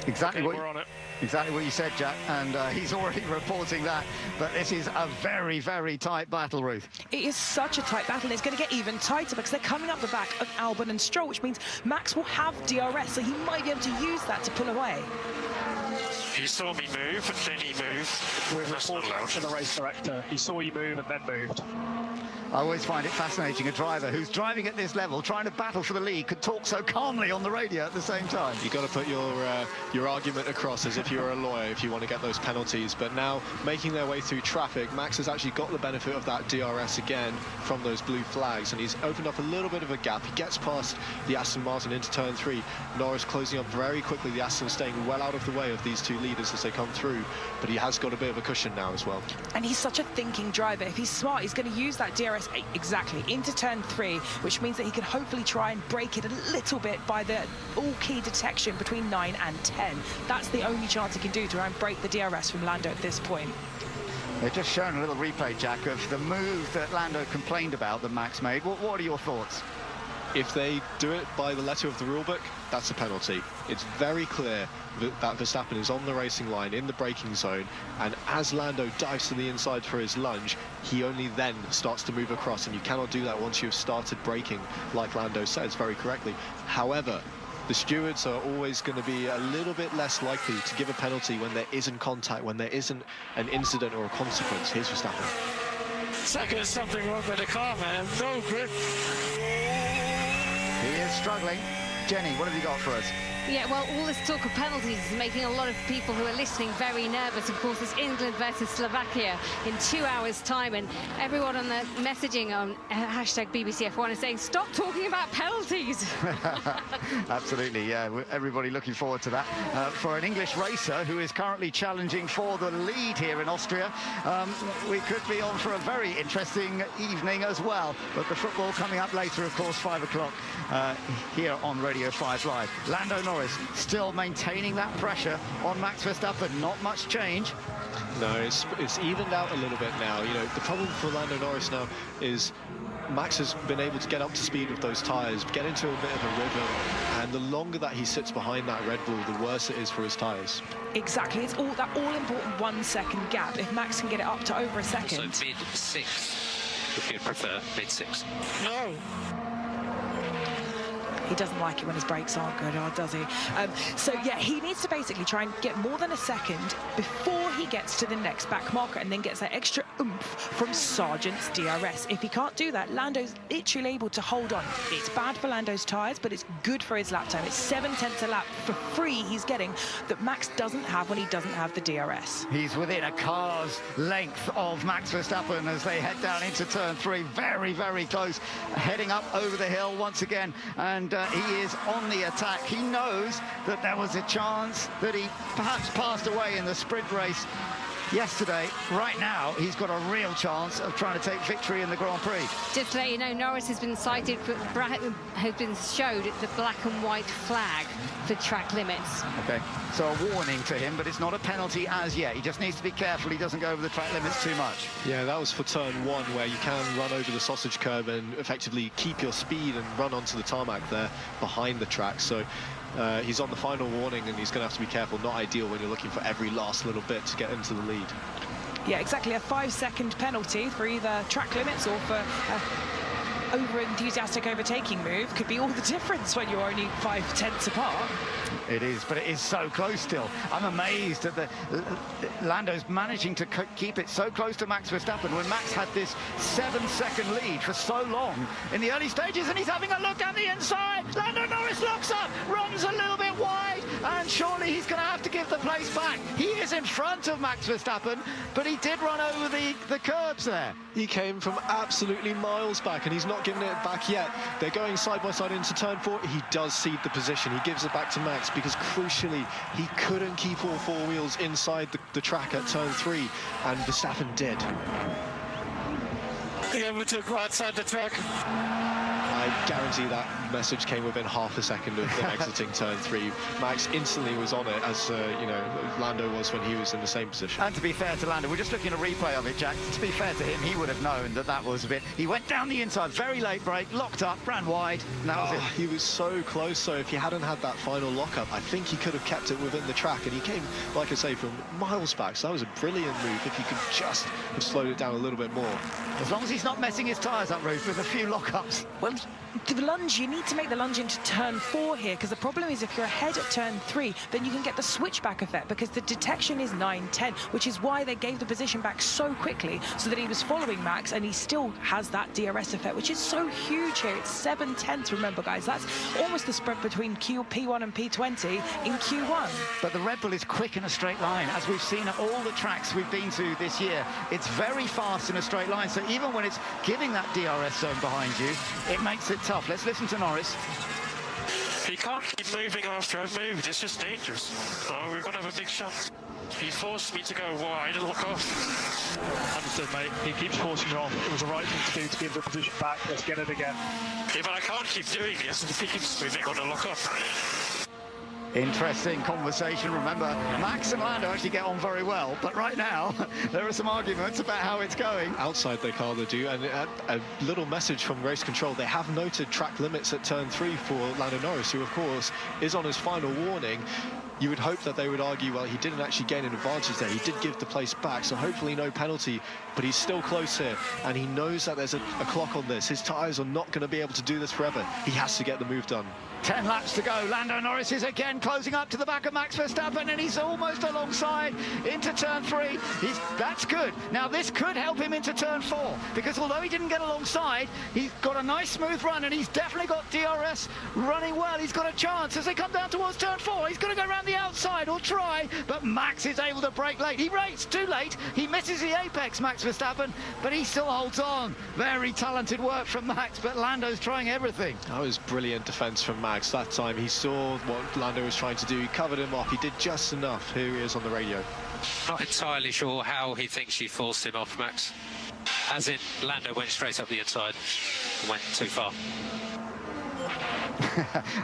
Exactly, okay, we're on it. Exactly what you said, Jack, and he's already reporting that. But this is a very, very tight battle, Ruth. It is such a tight battle, and it's going to get even tighter because they're coming up the back of Albon and Stroll, which means Max will have DRS, so he might be able to use that to pull away. He saw me move, and then he moved. We're reporting to the race director. He saw you move and then moved. I always find it fascinating, a driver who's driving at this level, trying to battle for the lead, could talk so calmly on the radio at the same time. You've got to put your argument across as if you're a lawyer if you want to get those penalties. But now, making their way through traffic, Max has actually got the benefit of that DRS again from those blue flags, and he's opened up a little bit of a gap. He gets past the Aston Martin into turn 3. Norris closing up very quickly. The Aston staying well out of the way of these two leaders as they come through, but he has got a bit of a cushion now as well. And he's such a thinking driver. If he's smart, he's going to use that DRS exactly into turn 3, which means that he can hopefully try and break it a little bit by the all-key detection between 9 and 10. That's the only chance he can do to try and break the DRS from Lando at this point. They've just shown a little replay, Jack, of the move that Lando complained about that Max made. What are your thoughts? If they do it by the letter of the rulebook, that's a penalty. It's very clear that Verstappen is on the racing line in the braking zone, and as Lando dives to the inside for his lunge, he only then starts to move across, and you cannot do that once you've started braking, like Lando says very correctly. However, the stewards are always going to be a little bit less likely to give a penalty when there isn't contact, when there isn't an incident or a consequence. Here's Verstappen. Second, something wrong with the car, man. No grip. He is struggling. Jenny, what have you got for us? Yeah, well, all this talk of penalties is making a lot of people who are listening very nervous. Of course, it's England versus Slovakia in 2 hours' time, and everyone on the messaging on hashtag BBC F1 is saying, stop talking about penalties. Absolutely, yeah. Everybody looking forward to that. For an English racer who is currently challenging for the lead here in Austria, we could be on for a very interesting evening as well. But the football coming up later, of course, 5 o'clock here on Radio 5 Live. Lando Norris still maintaining that pressure on Max Verstappen. Not much change. No, it's evened out a little bit now. You know, the problem for Lando Norris now is Max has been able to get up to speed with those tyres, get into a bit of a rhythm, and the longer that he sits behind that Red Bull, the worse it is for his tyres. Exactly, it's all that all-important 1 second gap. If Max can get it up to over a second. So mid-6, if you'd prefer, mid-6. No. He doesn't like it when his brakes aren't good, does he? So, yeah, he needs to basically try and get more than a second before he gets to the next back marker and then gets that extra oomph from Sargent's DRS. If he can't do that, Lando's literally able to hold on. It's bad for Lando's tyres, but it's good for his lap time. It's 7/10 a lap for free he's getting that Max doesn't have when he doesn't have the DRS. He's within a car's length of Max Verstappen as they head down into turn 3. Very, very close. Heading up over the hill once again, and he is on the attack. He knows that there was a chance that he perhaps passed away in the sprint race yesterday. Right now, he's got a real chance of trying to take victory in the Grand Prix. Just to let you know, Norris has been cited, has been showed the black and white flag for track limits. Okay, so a warning to him, but it's not a penalty as yet. He just needs to be careful he doesn't go over the track limits too much. Yeah, that was for turn 1, where you can run over the sausage curb and effectively keep your speed and run onto the tarmac there behind the track. So he's on the final warning, and he's going to have to be careful. Not ideal when you're looking for every last little bit to get into the lead. Yeah, exactly. A 5 second penalty for either track limits or for over-enthusiastic overtaking move could be all the difference when you're only 5/10 apart. It is, but it is so close still. I'm amazed at the Lando's managing to keep it so close to Max Verstappen when Max had this 7-second lead for so long in the early stages, and he's having a look down the inside. Lando Norris locks up, runs a little bit wide, and surely he's going to have to give the place back. He is in front of Max Verstappen, but he did run over the curbs there. He came from absolutely miles back, and he's not giving it back yet. They're going side by side into turn 4. He does cede the position. He gives it back to Max because, crucially, he couldn't keep all 4 wheels inside the track at turn 3, and Verstappen did. Yeah, we took right side the track. I guarantee that message came within half a second of them exiting turn 3. Max instantly was on it, as Lando was when he was in the same position. And to be fair to Lando, we're just looking at a replay of it, Jack. To be fair to him, he would have known that was a bit. He went down the inside, very late brake, locked up, ran wide, and that was it. He was so close. So if he hadn't had that final lockup, I think he could have kept it within the track. And he came, like I say, from miles back. So that was a brilliant move. If he could just have slowed it down a little bit more. As long as he's not messing his tyres up, Ruth, with a few lockups. Well, the lunge, you need to make the lunge into turn 4 here, because the problem is if you're ahead at turn 3, then you can get the switchback effect, because the detection is 9-10, which is why they gave the position back so quickly, so that he was following Max, and he still has that DRS effect, which is so huge here. It's 7/10, remember, guys. That's almost the spread between P1 and P20 in Q1. But the Red Bull is quick in a straight line, as we've seen at all the tracks we've been to this year. It's very fast in a straight line, so even when it's giving that DRS zone behind you, it makes it tough. Let's listen to Norris. He can't keep moving after I've moved. It's just dangerous. Oh, we're going to have a big shot. He forced me to go wide and look off. Understood, mate. He keeps forcing me off. It was the right thing to do to give the position back. Let's get it again. Yeah, but I can't keep doing this. He keeps moving on to lock up. Interesting conversation. Remember, Max and Lando actually get on very well, but right now there are some arguments about how it's going. Outside their car they do, and a little message from race control. They have noted track limits at turn 3 for Lando Norris, who of course is on his final warning. You would hope that they would argue, well, he didn't actually gain an advantage there. He did give the place back, so hopefully no penalty, but he's still close here, and he knows that there's a clock on this. His tyres are not going to be able to do this forever. He has to get the move done. 10 laps to go. Lando Norris is again closing up to the back of Max Verstappen, and he's almost alongside into turn 3. That's good. Now, this could help him into turn 4, because although he didn't get alongside, he's got a nice smooth run, and he's definitely got DRS running well. He's got a chance as they come down towards turn 4. He's going to go around the outside or try, but Max is able to brake late. He rates too late. He misses the apex, Max Verstappen, but he still holds on. Very talented work from Max, but Lando's trying everything. That was brilliant defence from Max. That time he saw what Lando was trying to do. He covered him off. He did just enough. Here he is on the radio. Not entirely sure how he thinks she forced him off, Max. As in, Lando went straight up the inside and went too far.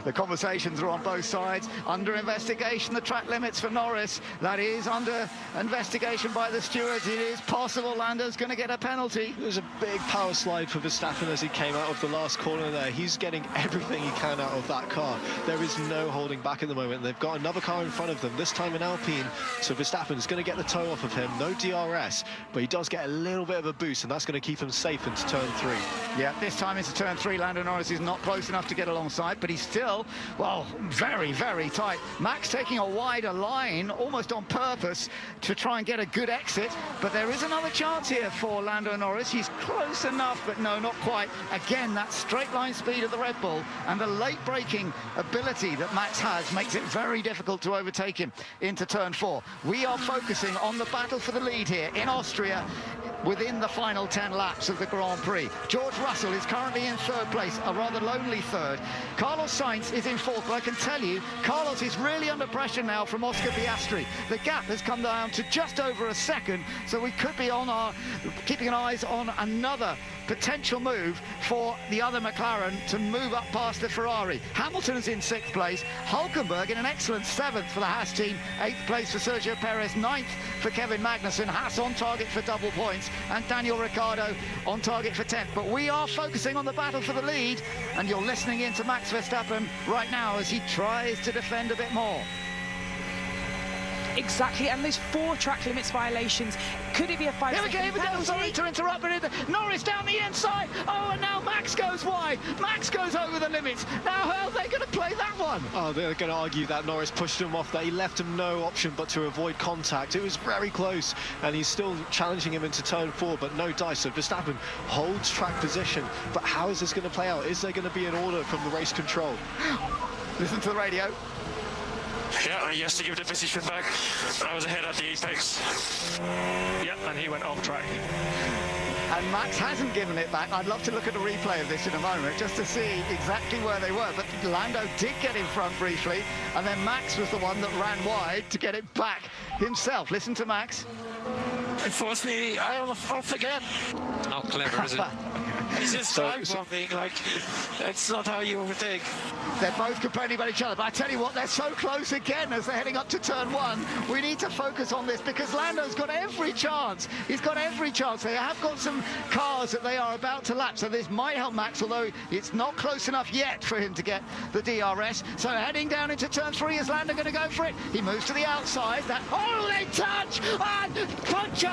The conversations are on both sides. Under investigation, the track limits for Norris. That is under investigation by the stewards. It is possible Lando's going to get a penalty. There's a big power slide for Verstappen as he came out of the last corner there. He's getting everything he can out of that car. There is no holding back at the moment. They've got another car in front of them, this time in Alpine. So Verstappen's going to get the toe off of him. No DRS, but he does get a little bit of a boost, and that's going to keep him safe into turn 3. Yeah, this time into turn 3, Lando Norris is not close enough to get alongside, but he's still, well, very, very tight. Max taking a wider line, almost on purpose, to try and get a good exit, but there is another chance here for Lando Norris. He's close enough, but no, not quite. Again, that straight line speed of the Red Bull and the late braking ability that Max has makes it very difficult to overtake him into turn 4. We are focusing on the battle for the lead here in Austria within the final 10 laps of the Grand Prix. George Russell is currently in 3rd place, a rather lonely 3rd. Carlos Sainz is in 4th, but I can tell you, Carlos is really under pressure now from Oscar Piastri. The gap has come down to just over a second, so we could be on keeping an eye on another potential move for the other McLaren to move up past the Ferrari. Hamilton is in 6th place, Hülkenberg in an excellent 7th for the Haas team, 8th place for Sergio Perez, 9th for Kevin Magnussen, Haas on target for double points, and Daniel Ricciardo on target for 10th. But we are focusing on the battle for the lead, and you're listening in to Max Verstappen right now as he tries to defend a bit more. Exactly, and those 4 track limits violations. Could it be a 5-second penalty? Sorry to interrupt, but Norris down the inside. Oh, and now Max Max goes wide. Max goes over the limits. Now how are they going to play that one? Oh, they're going to argue that Norris pushed him off, that he left him no option but to avoid contact. It was very close, and he's still challenging him into turn 4, but no dice. So Verstappen holds track position. But how is this going to play out? Is there going to be an order from the race control? Listen to the radio. Yeah, he has to give the position back. I was ahead at the apex. Yeah, and he went off track. And Max hasn't given it back. I'd love to look at a replay of this in a moment just to see exactly where they were. But Lando did get in front briefly, and then Max was the one that ran wide to get it back himself. Listen to Max. It forced me off again. Not clever, is it? He's just trying something, like, it's not how you overtake. They're both complaining about each other, but I tell you what, they're so close again as they're heading up to turn 1. We need to focus on this because Lando's got every chance. He's got every chance. They have got some cars that they are about to lap, so this might help Max, although it's not close enough yet for him to get the DRS. So heading down into turn 3, is Lando going to go for it? He moves to the outside. Oh, they touch! And puncher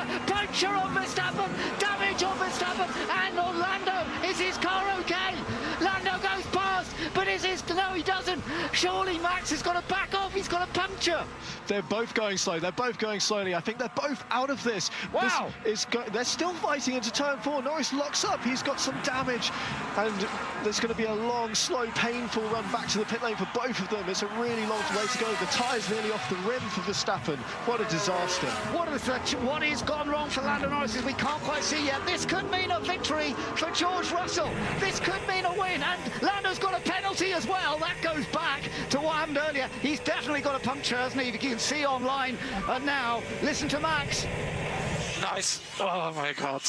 on Verstappen, damage on Verstappen, and on Lando. Is his car okay? Lando goes past, but is his... No, he doesn't. Surely Max has got to back off. He's got a puncture. They're both going slow. They're both going slowly. I think they're both out of this. Wow. They're still fighting into turn 4. Norris locks up. He's got some damage. And there's going to be a long, slow, painful run back to the pit lane for both of them. It's a really long way to go. The tyre's nearly off the rim for Verstappen. What a disaster. What is gone wrong for Lando Norris is we can't quite see yet. This could mean a victory for George Russell. This could mean a win. And Lando's got a penalty as well. That goes back to what happened earlier. He's definitely got a puncture, hasn't he? You can see online. And now, listen to Max. Nice. Oh my God.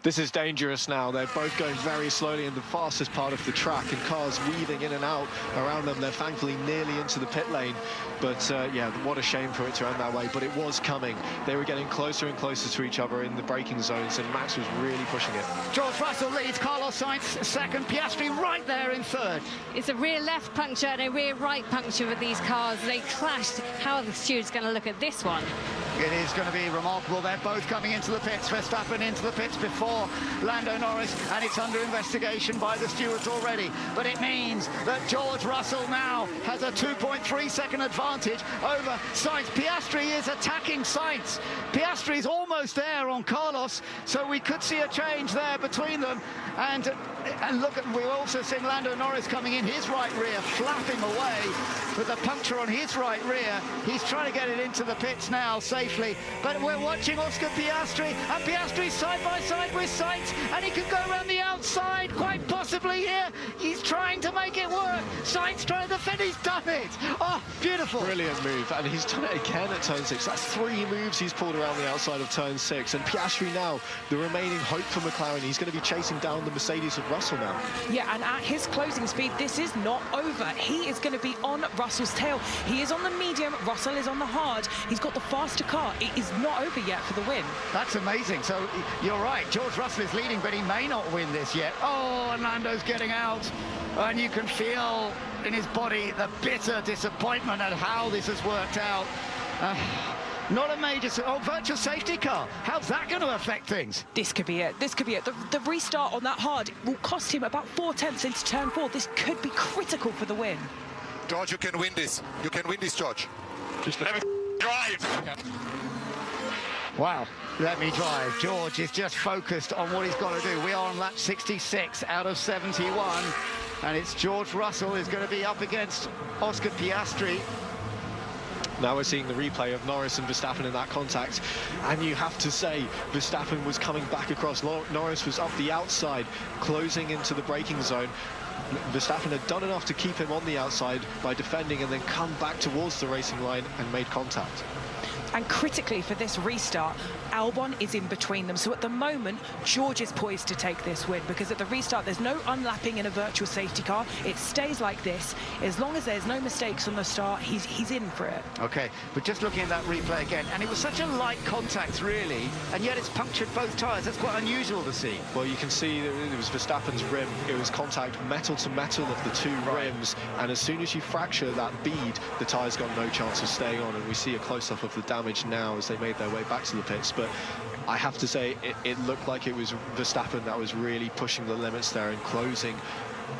This is dangerous now. They're both going very slowly in the fastest part of the track, and cars weaving in and out around them. They're thankfully nearly into the pit lane. But yeah, what a shame for it to end that way. But it was coming. They were getting closer and closer to each other in the braking zones, and Max was really pushing it. George Russell leads, Carlos Sainz second, Piastri right there in third. It's a rear left puncture and a rear right puncture with these cars. They clashed. How are the stewards going to look at this one? It is going to be remarkable. They're both coming into the pits. Verstappen into the pits before Lando Norris, and it's under investigation by the stewards already. But it means that George Russell now has a 2.3 second advantage over Sainz. Piastri is attacking Sainz. Piastri is almost there on Carlos, so we could see a change there between them. And look, we're also seeing Lando Norris coming in, his right rear flapping away with a puncture on his right rear. He's trying to get it into the pits now safely, but we're watching Oscar Piastri, and Piastri's side by side with Sainz, and he could go around the outside quite possibly here. He's trying to make it work. Sainz trying to defend. He's done it. Oh, beautiful. Brilliant move, and he's done it again at turn 6. That's 3 moves he's pulled around the outside of turn 6, and Piastri now the remaining hope for McLaren. He's going to be chasing down the Mercedes of Russell now. Yeah, and at his closing speed, this is not over. He is going to be on Russell's tail. He is on the medium, Russell is on the hard. He's got the faster car. It is not over yet for the win. That's amazing. So you're right, George Russell is leading, but he may not win this yet. Oh, and Lando's getting out, and you can feel in his body the bitter disappointment at how this has worked out. Not a major... Oh, virtual safety car. How's that going to affect things? This could be it. This could be it. The restart on that hard will cost him about 4/10 into turn 4. This could be critical for the win. George, you can win this. You can win this, George. Just let me drive. Wow, let me drive. George is just focused on what he's got to do. We are on lap 66 out of 71, and it's George Russell who's going to be up against Oscar Piastri. Now we're seeing the replay of Norris and Verstappen in that contact, and you have to say Verstappen was coming back across. Norris was up the outside, closing into the braking zone. Verstappen had done enough to keep him on the outside by defending and then come back towards the racing line and made contact. And critically for this restart, Albon is in between them. So at the moment, George is poised to take this win, because at the restart, there's no unlapping in a virtual safety car. It stays like this. As long as there's no mistakes on the start, he's in for it. OK, but just looking at that replay again, and it was such a light contact, really, and yet it's punctured both tyres. That's quite unusual to see. Well, you can see that it was Verstappen's rim. It was contact metal to metal of the 2 rims, and as soon as you fracture that bead, the tyre's got no chance of staying on, and we see a close-up of the damage now as they made their way back to the pits. But I have to say, it looked like it was Verstappen that was really pushing the limits there and closing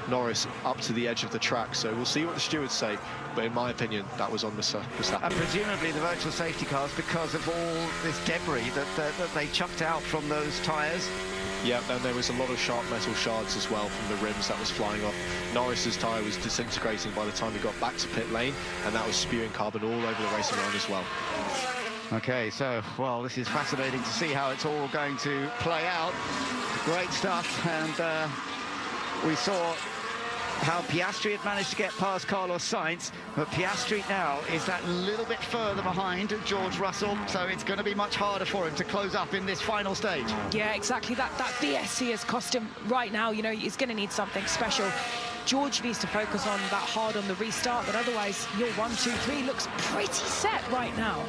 Norris up to the edge of the track. So we'll see what the stewards say, but in my opinion, that was on Verstappen. And presumably the virtual safety cars, because of all this debris that they chucked out from those tyres. Yeah, and there was a lot of sharp metal shards as well from the rims that was flying off. Norris's tyre was disintegrating by the time he got back to pit lane, and that was spewing carbon all over the racing line as well. Okay, so, well, this is fascinating to see how it's all going to play out. Great stuff, and we saw how Piastri had managed to get past Carlos Sainz, but Piastri now is that little bit further behind George Russell, so it's going to be much harder for him to close up in this final stage. Yeah, exactly. That VSC has cost him right now. You know, he's going to need something special. George needs to focus on that hard on the restart, but otherwise your 1, 2, 3 looks pretty set right now.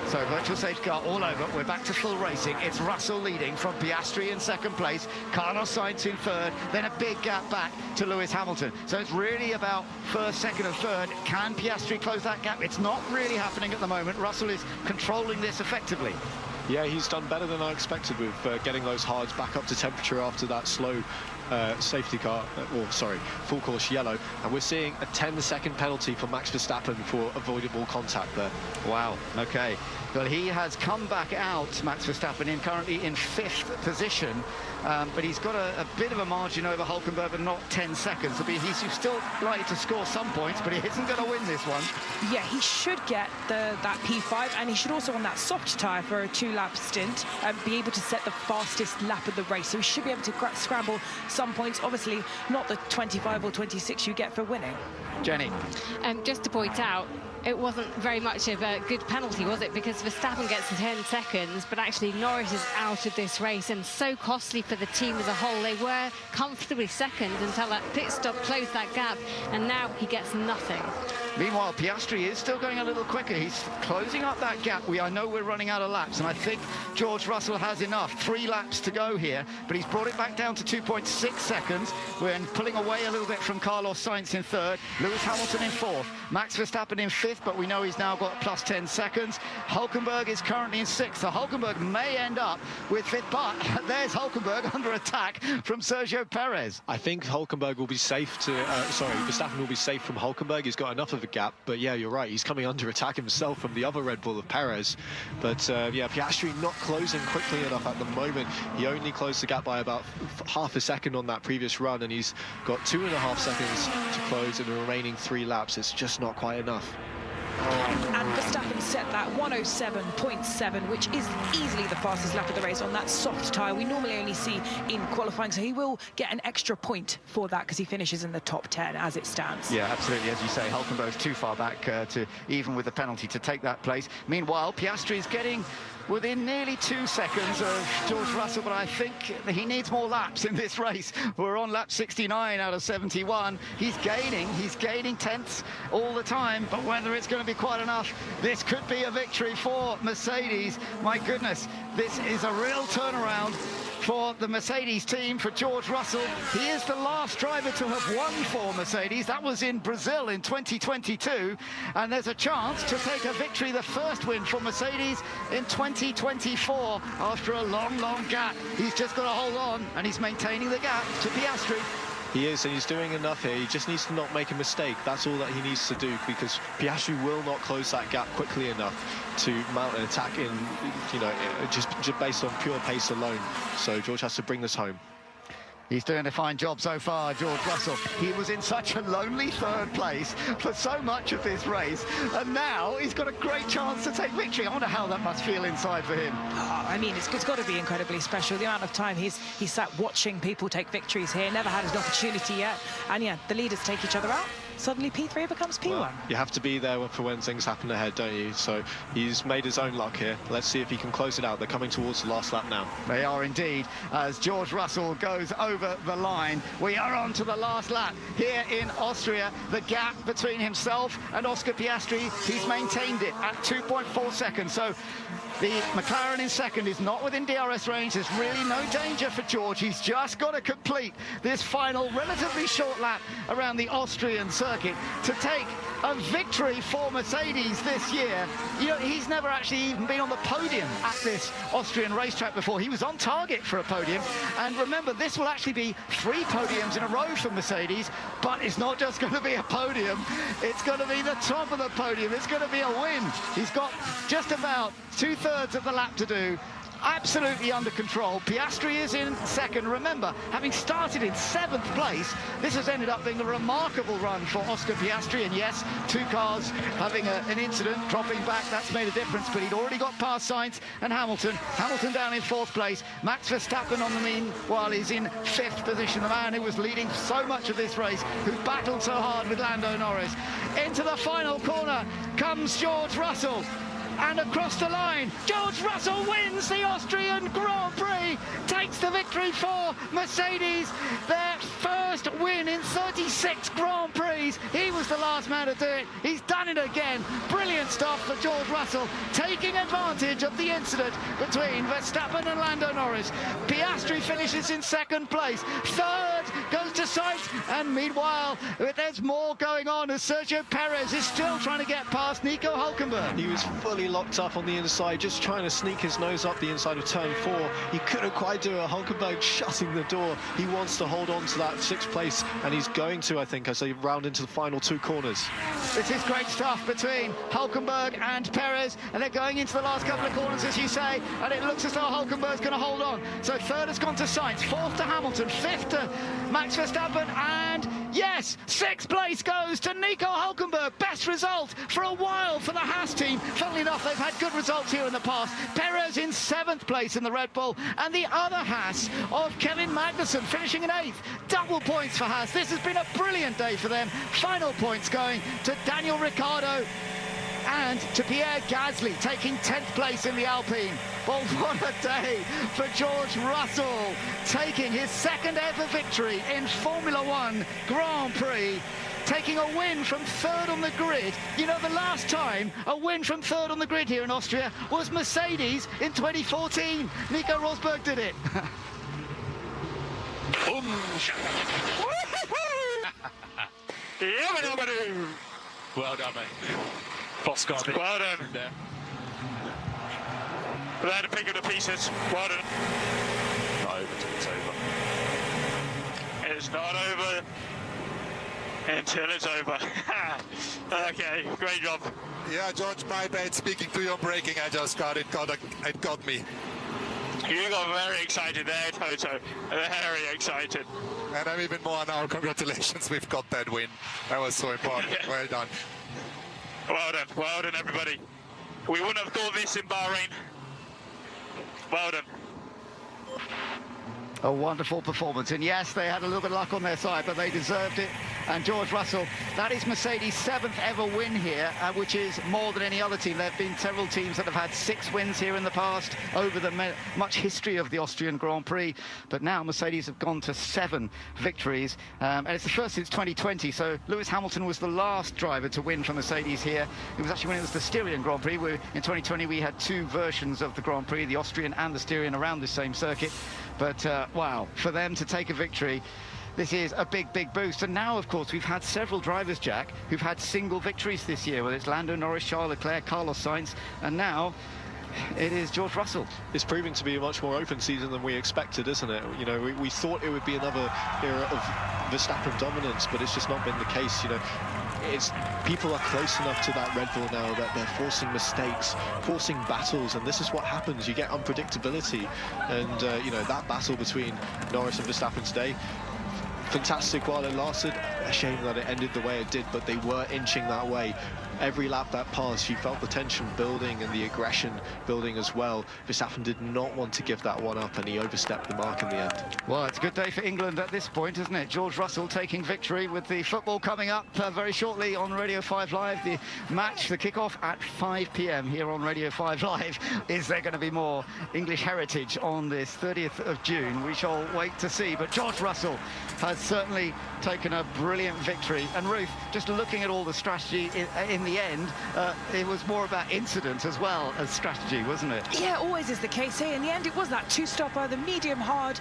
So virtual safety car all over. We're back to full racing. It's Russell leading from Piastri in second place, Carlos Sainz in third, then a big gap back to Lewis Hamilton. So it's really about first, second and third. Can Piastri close that gap? It's not really happening at the moment. Russell is controlling this effectively. Yeah, he's done better than I expected with getting those hards back up to temperature after that slow safety car, full course yellow, and we're seeing a 10-second penalty for Max Verstappen for avoidable contact there. Wow, okay. Well, he has come back out, Max Verstappen, currently in 5th position, but he's got a bit of a margin over Hulkenberg, but not 10 seconds. He's still likely to score some points, but he isn't going to win this one. Yeah, he should get that P5, and he should also, on that soft tyre for a 2-lap stint, be able to set the fastest lap of the race. So he should be able to scramble some points. Obviously, not the 25 or 26 you get for winning. Jenny. Just to point out, it wasn't very much of a good penalty, was it? Because Verstappen gets 10 seconds, but actually Norris is out of this race, and so costly for the team as a whole. They were comfortably second until that pit stop closed that gap, and now he gets nothing. Meanwhile, Piastri is still going a little quicker. He's closing up that gap. I know we're running out of laps, and I think George Russell has enough. 3 laps to go here, but he's brought it back down to 2.6 seconds. We're pulling away a little bit from Carlos Sainz in third, Lewis Hamilton in fourth, Max Verstappen in fifth, but we know he's now got plus 10 seconds. Hulkenberg is currently in sixth, so Hulkenberg may end up with fifth, but there's Hulkenberg under attack from Sergio Perez. I think Hulkenberg will be safe to, Verstappen will be safe from Hulkenberg. He's got enough of a gap, but yeah, you're right, he's coming under attack himself from the other Red Bull of Perez. But yeah, Piastri not closing quickly enough at the moment. He only closed the gap by about half a second on that previous run, and he's got 2.5 seconds to close in the remaining 3 laps. It's just not quite enough. And Verstappen set that 107.7, which is easily the fastest lap of the race on that soft tyre we normally only see in qualifying, so he will get an extra point for that because he finishes in the top 10 as it stands. Yeah, absolutely. As you say, Hulkenberg's too far back to even with the penalty to take that place. Meanwhile, Piastri is getting within nearly 2 seconds of George Russell, but I think he needs more laps in this race. We're on lap 69 out of 71. He's gaining tenths all the time, but whether it's going to be quite enough, this could be a victory for Mercedes. My goodness, this is a real turnaround for the Mercedes team, for George Russell. He is the last driver to have won for Mercedes. That was in Brazil in 2022, and there's a chance to take a victory, the first win for Mercedes in 2024 after a long gap. He's just got to hold on, and he's maintaining the gap to Piastri. He is, and he's doing enough here. He just needs to not make a mistake. That's all that he needs to do, because Piastri will not close that gap quickly enough to mount an attack in, just based on pure pace alone. So George has to bring this home. He's doing a fine job so far, George Russell. He was in such a lonely third place for so much of this race, and now he's got a great chance to take victory. I wonder how that must feel inside for him. Oh, I mean, it's got to be incredibly special. The amount of time he's sat watching people take victories here, never had an opportunity yet. And yeah, the leaders take each other out. Suddenly P3 becomes P1. Well, you have to be there for when things happen ahead, don't you? So he's made his own luck here. Let's see if he can close it out. They're coming towards the last lap now. They are indeed, as George Russell goes over the line. We are on to the last lap here in Austria. The gap between himself and Oscar Piastri, he's maintained it at 2.4 seconds. So the McLaren in second is not within DRS range. There's really no danger for George. He's just got to complete this final relatively short lap around the Austrian circuit to take a victory for Mercedes this year. You know, he's never actually even been on the podium at this Austrian racetrack before. He was on target for a podium. And remember, this will actually be 3 podiums in a row for Mercedes, but it's not just going to be a podium. It's going to be the top of the podium. It's going to be a win. He's got just about 2/3 of the lap to do. Absolutely under control. Piastri is in second. Remember, having started in 7th place, this has ended up being a remarkable run for Oscar Piastri. And yes, 2 cars having an incident, dropping back, that's made a difference. But he'd already got past Sainz and Hamilton. Hamilton down in 4th place. Max Verstappen on the meanwhile is in 5th position. The man who was leading so much of this race, who battled so hard with Lando Norris. Into the final corner comes George Russell. And across the line, George Russell wins the Austrian Grand Prix, takes the victory for Mercedes, their first win in 36 Grand Prix. He was the last man to do it. He's done it again. Brilliant stuff for George Russell, taking advantage of the incident between Verstappen and Lando Norris. Piastri finishes in 2nd place. 3rd goes to Sainz, and meanwhile, there's more going on as Sergio Perez is still trying to get past Nico Hülkenberg. He was fully locked up on the inside, just trying to sneak his nose up the inside of turn 4. He couldn't quite do it. Hülkenberg shutting the door. He wants to hold on to that 6th place, and he's going to, I think, as they round into the final 2 corners. This is great stuff between Hülkenberg and Perez, and they're going into the last couple of corners, as you say, and it looks as though Hülkenberg's going to hold on. So 3rd has gone to Sainz, 4th to Hamilton, 5th to Max Verstappen, and yes, 6th place goes to Nico Hülkenberg. Best result for a while for the Haas team. Funnily enough, they've had good results here in the past. Perez in 7th place in the Red Bull, and the other Haas of Kevin Magnussen finishing in 8th. Double points for Haas. This has been a brilliant day for them. Final points going to Daniel Ricciardo and to Pierre Gasly, taking 10th place in the Alpine. Well, what a day for George Russell, taking his 2nd ever victory in Formula One Grand Prix, taking a win from 3rd on the grid. You know, the last time a win from 3rd on the grid here in Austria was Mercedes in 2014. Nico Rosberg did it. Well done, mate. Boss got it. Well done. They had to pick up the pieces. Well done. Not over till it's over. It's not over until it's over. Okay, great job. Yeah, George, my bad. Speaking to your braking, I just got it. It got me. You got very excited there, Toto. Very excited. And I'm even more now. Congratulations, we've got that win. That was so important. Well done. Well done, everybody. We wouldn't have thought this in Bahrain. Well done. A wonderful performance, and yes, they had a little bit of luck on their side, but they deserved it. And George Russell, that is Mercedes' 7th ever win here, which is more than any other team. There have been several teams that have had 6 wins here in the past over the much history of the Austrian Grand Prix, but now Mercedes have gone to 7 victories, and it's the first since 2020. So Lewis Hamilton was the last driver to win for Mercedes here. It was actually when it was the Styrian Grand Prix, where in 2020 we had 2 versions of the Grand Prix, the Austrian and the Styrian, around the same circuit. But wow, for them to take a victory, this is a big, big boost. And now, of course, we've had several drivers, Jack, who've had single victories this year, whether it's Lando Norris, Charles Leclerc, Carlos Sainz, and now it is George Russell. It's proving to be a much more open season than we expected, isn't it? You know, we thought it would be another era of Verstappen dominance, but it's just not been the case. You know, people are close enough to that Red Bull now that they're forcing mistakes, forcing battles, and this is what happens. You get unpredictability, and you know, that battle between Norris and Verstappen today, fantastic while it lasted. A shame that it ended the way it did, but they were inching that way. Every lap that passed, you felt the tension building and the aggression building as well. Verstappen did not want to give that one up, and he overstepped the mark in the end. Well, it's a good day for England at this point, isn't it? George Russell taking victory, with the football coming up very shortly on Radio 5 Live. The match, the kickoff at 5 p.m. here on Radio 5 Live. Is there going to be more English heritage on this 30th of June? We shall wait to see. But George Russell has certainly taken a brilliant victory. And Ruth, just looking at all the strategy in the end, it was more about incident as well as strategy, wasn't it? Yeah, always is the case here. In the end, it was that 2-stopper, the medium hard,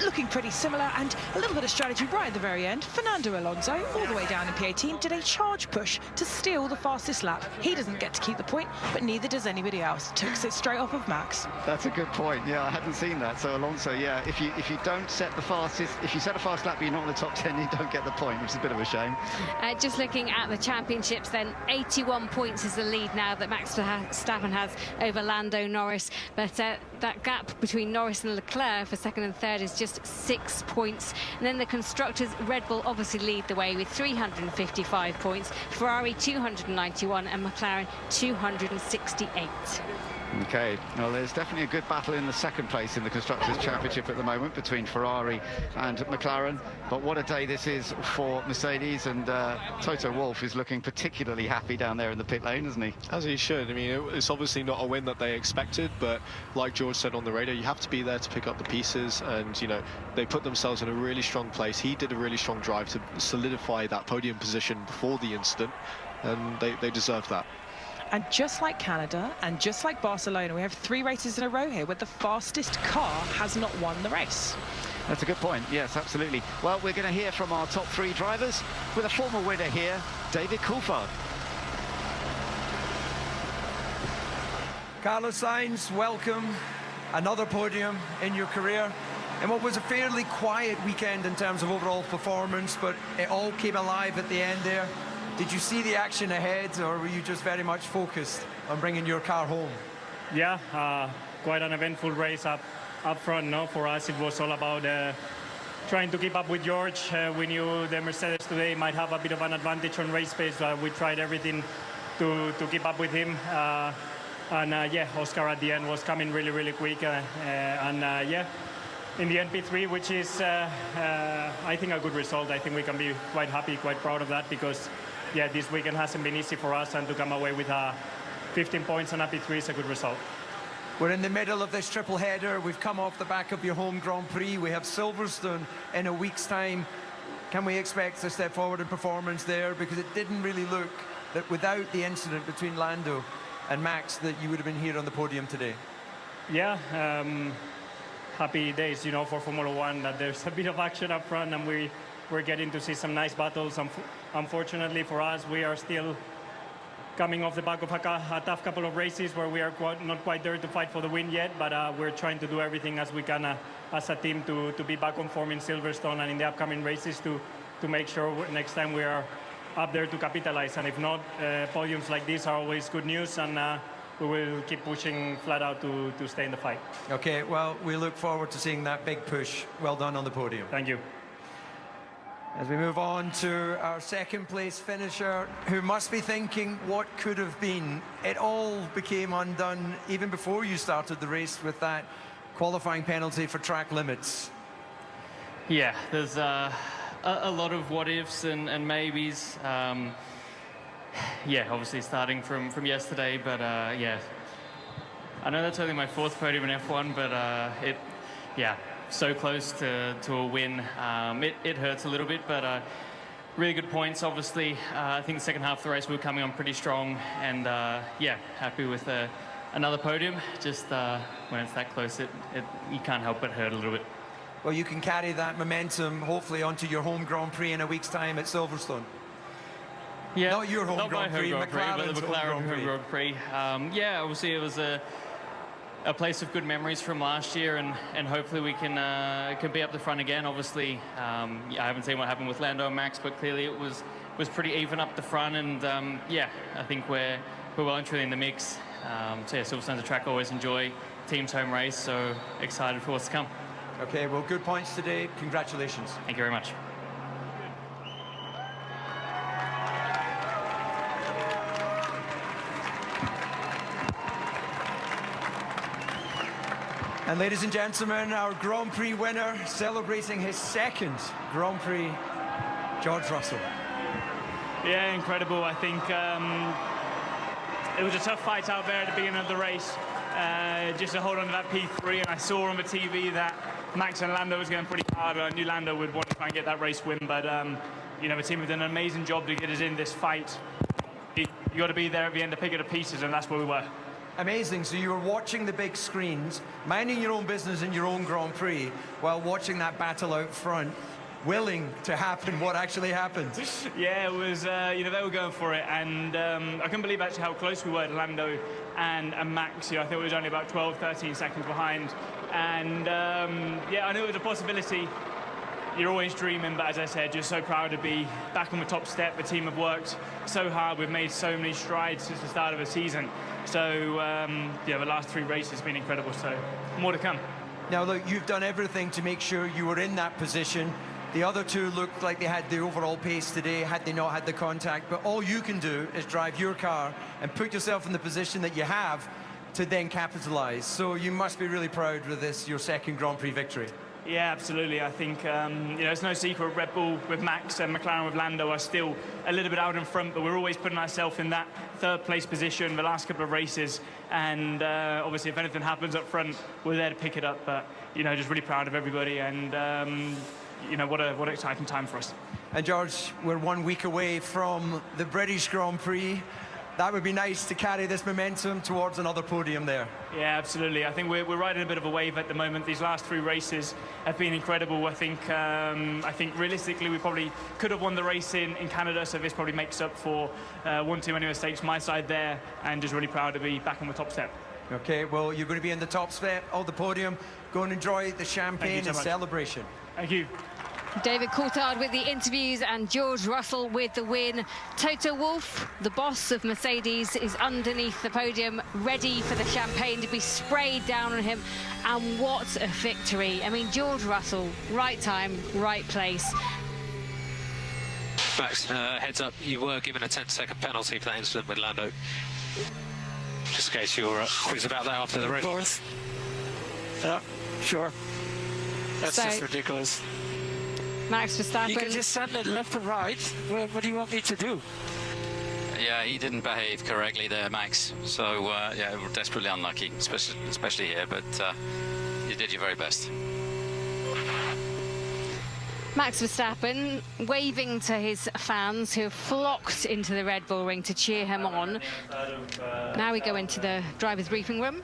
looking pretty similar, and a little bit of strategy right at the very end. Fernando Alonso, all the way down in P18, did a charge push to steal the fastest lap. He doesn't get to keep the point, but neither does anybody else. Took it straight off of Max. That's a good point. Yeah, I hadn't seen that. So Alonso, yeah, if you don't set the fastest, if you set a fast lap but you're not in the top 10, you don't get the point, which is a bit of a shame. Just looking at the championships then, 81 points is the lead now that Max Verstappen has over Lando Norris, but that gap between Norris and Leclerc for second and third is just 6 points. And then the constructors, Red Bull obviously lead the way with 355 points, Ferrari 291 and McLaren 268. Okay, well, there's definitely a good battle in the second place in the Constructors' Championship at the moment between Ferrari and McLaren. But what a day this is for Mercedes, and Toto Wolff is looking particularly happy down there in the pit lane, isn't he? As he should. I mean, it's obviously not a win that they expected, but like George said on the radio, you have to be there to pick up the pieces, and, you know, they put themselves in a really strong place. He did a really strong drive to solidify that podium position before the incident, and they deserve that. And just like Canada and just like Barcelona, we have 3 races in a row here where the fastest car has not won the race. That's a good point. Yes, absolutely. Well, we're going to hear from our top 3 drivers with a former winner here, David Coulthard. Carlos Sainz, welcome. Another podium in your career. And what was a fairly quiet weekend in terms of overall performance, but it all came alive at the end there. Did you see the action ahead, or were you just very much focused on bringing your car home? Yeah, quite an eventful race up front. No, for us it was all about trying to keep up with George. We knew the Mercedes today might have a bit of an advantage on race pace. We tried everything to keep up with him. Yeah, Oscar at the end was coming really, really quick. Yeah, in the NP3, which is, I think, a good result. I think we can be quite happy, quite proud of that, because yeah, this weekend hasn't been easy for us, and to come away with 15 points on AP3 is a good result. We're in the middle of this triple header. We've come off the back of your home Grand Prix. We have Silverstone in a week's time. Can we expect a step forward in performance there? Because it didn't really look that without the incident between Lando and Max that you would have been here on the podium today. Yeah, happy days, you know, for Formula One, that there's a bit of action up front, and we're getting to see some nice battles. Unfortunately for us, we are still coming off the back of a tough couple of races where we are not quite there to fight for the win yet, but we're trying to do everything as we can as a team to be back on form in Silverstone and in the upcoming races to make sure next time we are up there to capitalize. And if not, podiums like this are always good news, and we will keep pushing flat out to stay in the fight. Okay, well, we look forward to seeing that big push. Well done on the podium. Thank you. As we move on to our second place finisher, who must be thinking what could have been. It all became undone even before you started the race with that qualifying penalty for track limits. Yeah, there's a lot of what-ifs and maybes. Yeah, obviously starting from yesterday, but yeah. I know that's only my 4th podium in F1, but yeah. So close to a win. It hurts a little bit, but really good points, obviously. I think the second half of the race we were coming on pretty strong, and yeah, happy with another podium. Just when it's that close, you can't help but hurt a little bit. Well, you can carry that momentum, hopefully, onto your home Grand Prix in a week's time at Silverstone. Yeah, not your home Grand Prix, but the McLaren home Grand Prix. Yeah, obviously it was a place of good memories from last year, and hopefully we can be up the front again. Obviously, I haven't seen what happened with Lando and Max, but clearly it was pretty even up the front, and yeah, I think we're well and truly in the mix. So yeah, Silverstone's a track I always enjoy. Team's home race, so excited for what's to come. Okay, well, good points today. Congratulations. Thank you very much. And ladies and gentlemen, our Grand Prix winner, celebrating his 2nd Grand Prix, George Russell. Yeah, incredible. I think it was a tough fight out there at the beginning of the race, just to hold on to that P3, and I saw on the TV that Max and Lando was going pretty hard. I knew Lando would want to try and get that race win, but you know, the team have done an amazing job to get us in this fight. You got to be there at the end to pick it to pieces, and that's where we were. amazing. So you were watching the big screens, minding your own business in your own Grand Prix, while watching that battle out front, willing to happen what actually happened. Yeah, it was, you know, they were going for it, and I couldn't believe actually how close we were to Lando and Max. You know, I think we was only about 12, 13 seconds behind, and yeah, I knew it was a possibility. You're always dreaming, but as I said, just so proud to be back on the top step. The team have worked so hard. We've made so many strides since the start of the season. So, yeah, the last 3 races have been incredible, so more to come. Now, look, you've done everything to make sure you were in that position. The other 2 looked like they had the overall pace today, had they not had the contact. But all you can do is drive your car and put yourself in the position that you have to then capitalise. So you must be really proud with this, your second Grand Prix victory. Yeah, absolutely. I think, you know, it's no secret Red Bull with Max and McLaren with Lando are still a little bit out in front, but we're always putting ourselves in that 3rd place position the last couple of races. And obviously, if anything happens up front, we're there to pick it up. But, you know, just really proud of everybody. And, you know, what an exciting time for us. And, George, we're 1 week away from the British Grand Prix. That would be nice to carry this momentum towards another podium there. Yeah, absolutely. I think we're riding a bit of a wave at the moment. These last 3 races have been incredible. I think realistically we probably could have won the race in Canada, so this probably makes up for one too many mistakes my side there, and just really proud to be back on the top step. Okay, well, you're going to be in the top step of the podium. Go and enjoy the champagne and celebration. Thank you. David Coulthard with the interviews and George Russell with the win. Toto Wolff, the boss of Mercedes, is underneath the podium, ready for the champagne to be sprayed down on him. And what a victory. I mean, George Russell, right time, right place. Max, heads up, you were given a 10-second penalty for that incident with Lando. Just in case you're quizzed about that after the race. Of course. Yeah, sure. That's just ridiculous. Max Verstappen. You can just send it left and right. What do you want me to do? Yeah, he didn't behave correctly there, Max. So, yeah, we're desperately unlucky, especially here, but you did your very best. Max Verstappen waving to his fans who have flocked into the Red Bull ring to cheer him on. Now we go into the driver's briefing room.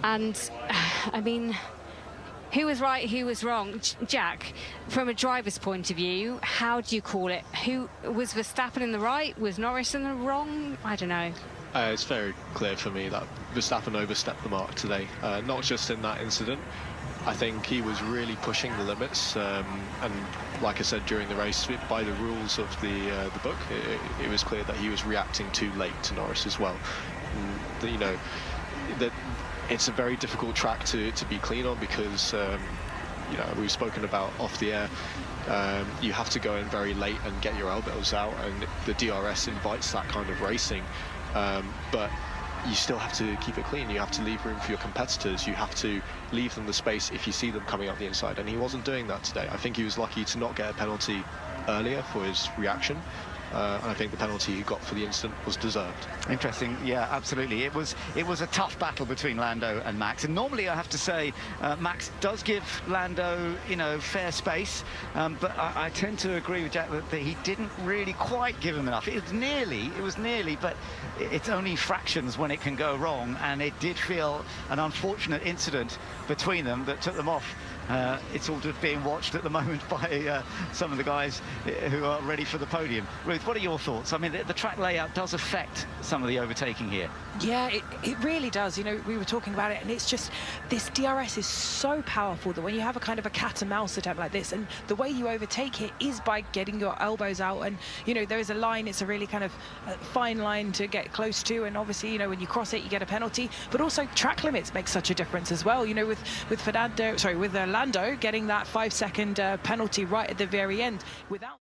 And, I mean, who was right, who was wrong? Jack, from a driver's point of view, how do you call it? Who was Verstappen in the right? Was Norris in the wrong? I don't know. It's very clear for me that Verstappen overstepped the mark today, not just in that incident. I think he was really pushing the limits, and like I said during the race, by the rules of the book, it was clear that he was reacting too late to Norris as well. And, you know, that it's a very difficult track to be clean on because, you know, we've spoken about off the air. You have to go in very late and get your elbows out, and the DRS invites that kind of racing. But you still have to keep it clean. You have to leave room for your competitors. You have to leave them the space if you see them coming up the inside, and he wasn't doing that today. I think he was lucky to not get a penalty earlier for his reaction. And I think the penalty he got for the incident was deserved. Interesting, yeah, absolutely. It was a tough battle between Lando and Max. And normally, I have to say, Max does give Lando, you know, fair space. But I tend to agree with Jack that he didn't really quite give him enough. It was nearly, but it's only fractions when it can go wrong. And it did feel an unfortunate incident between them that took them off. It's all just being watched at the moment by some of the guys who are ready for the podium. Ruth, what are your thoughts? I mean, the track layout does affect some of the overtaking here. Yeah, it really does. You know, we were talking about it, and it's just, this DRS is so powerful that when you have a kind of a cat and mouse attempt like this, and the way you overtake it is by getting your elbows out, and, you know, there is a line, it's a really kind of fine line to get close to, and obviously, you know, when you cross it, you get a penalty, but also track limits make such a difference as well. You know, with Lando getting that 5-second penalty right at the very end without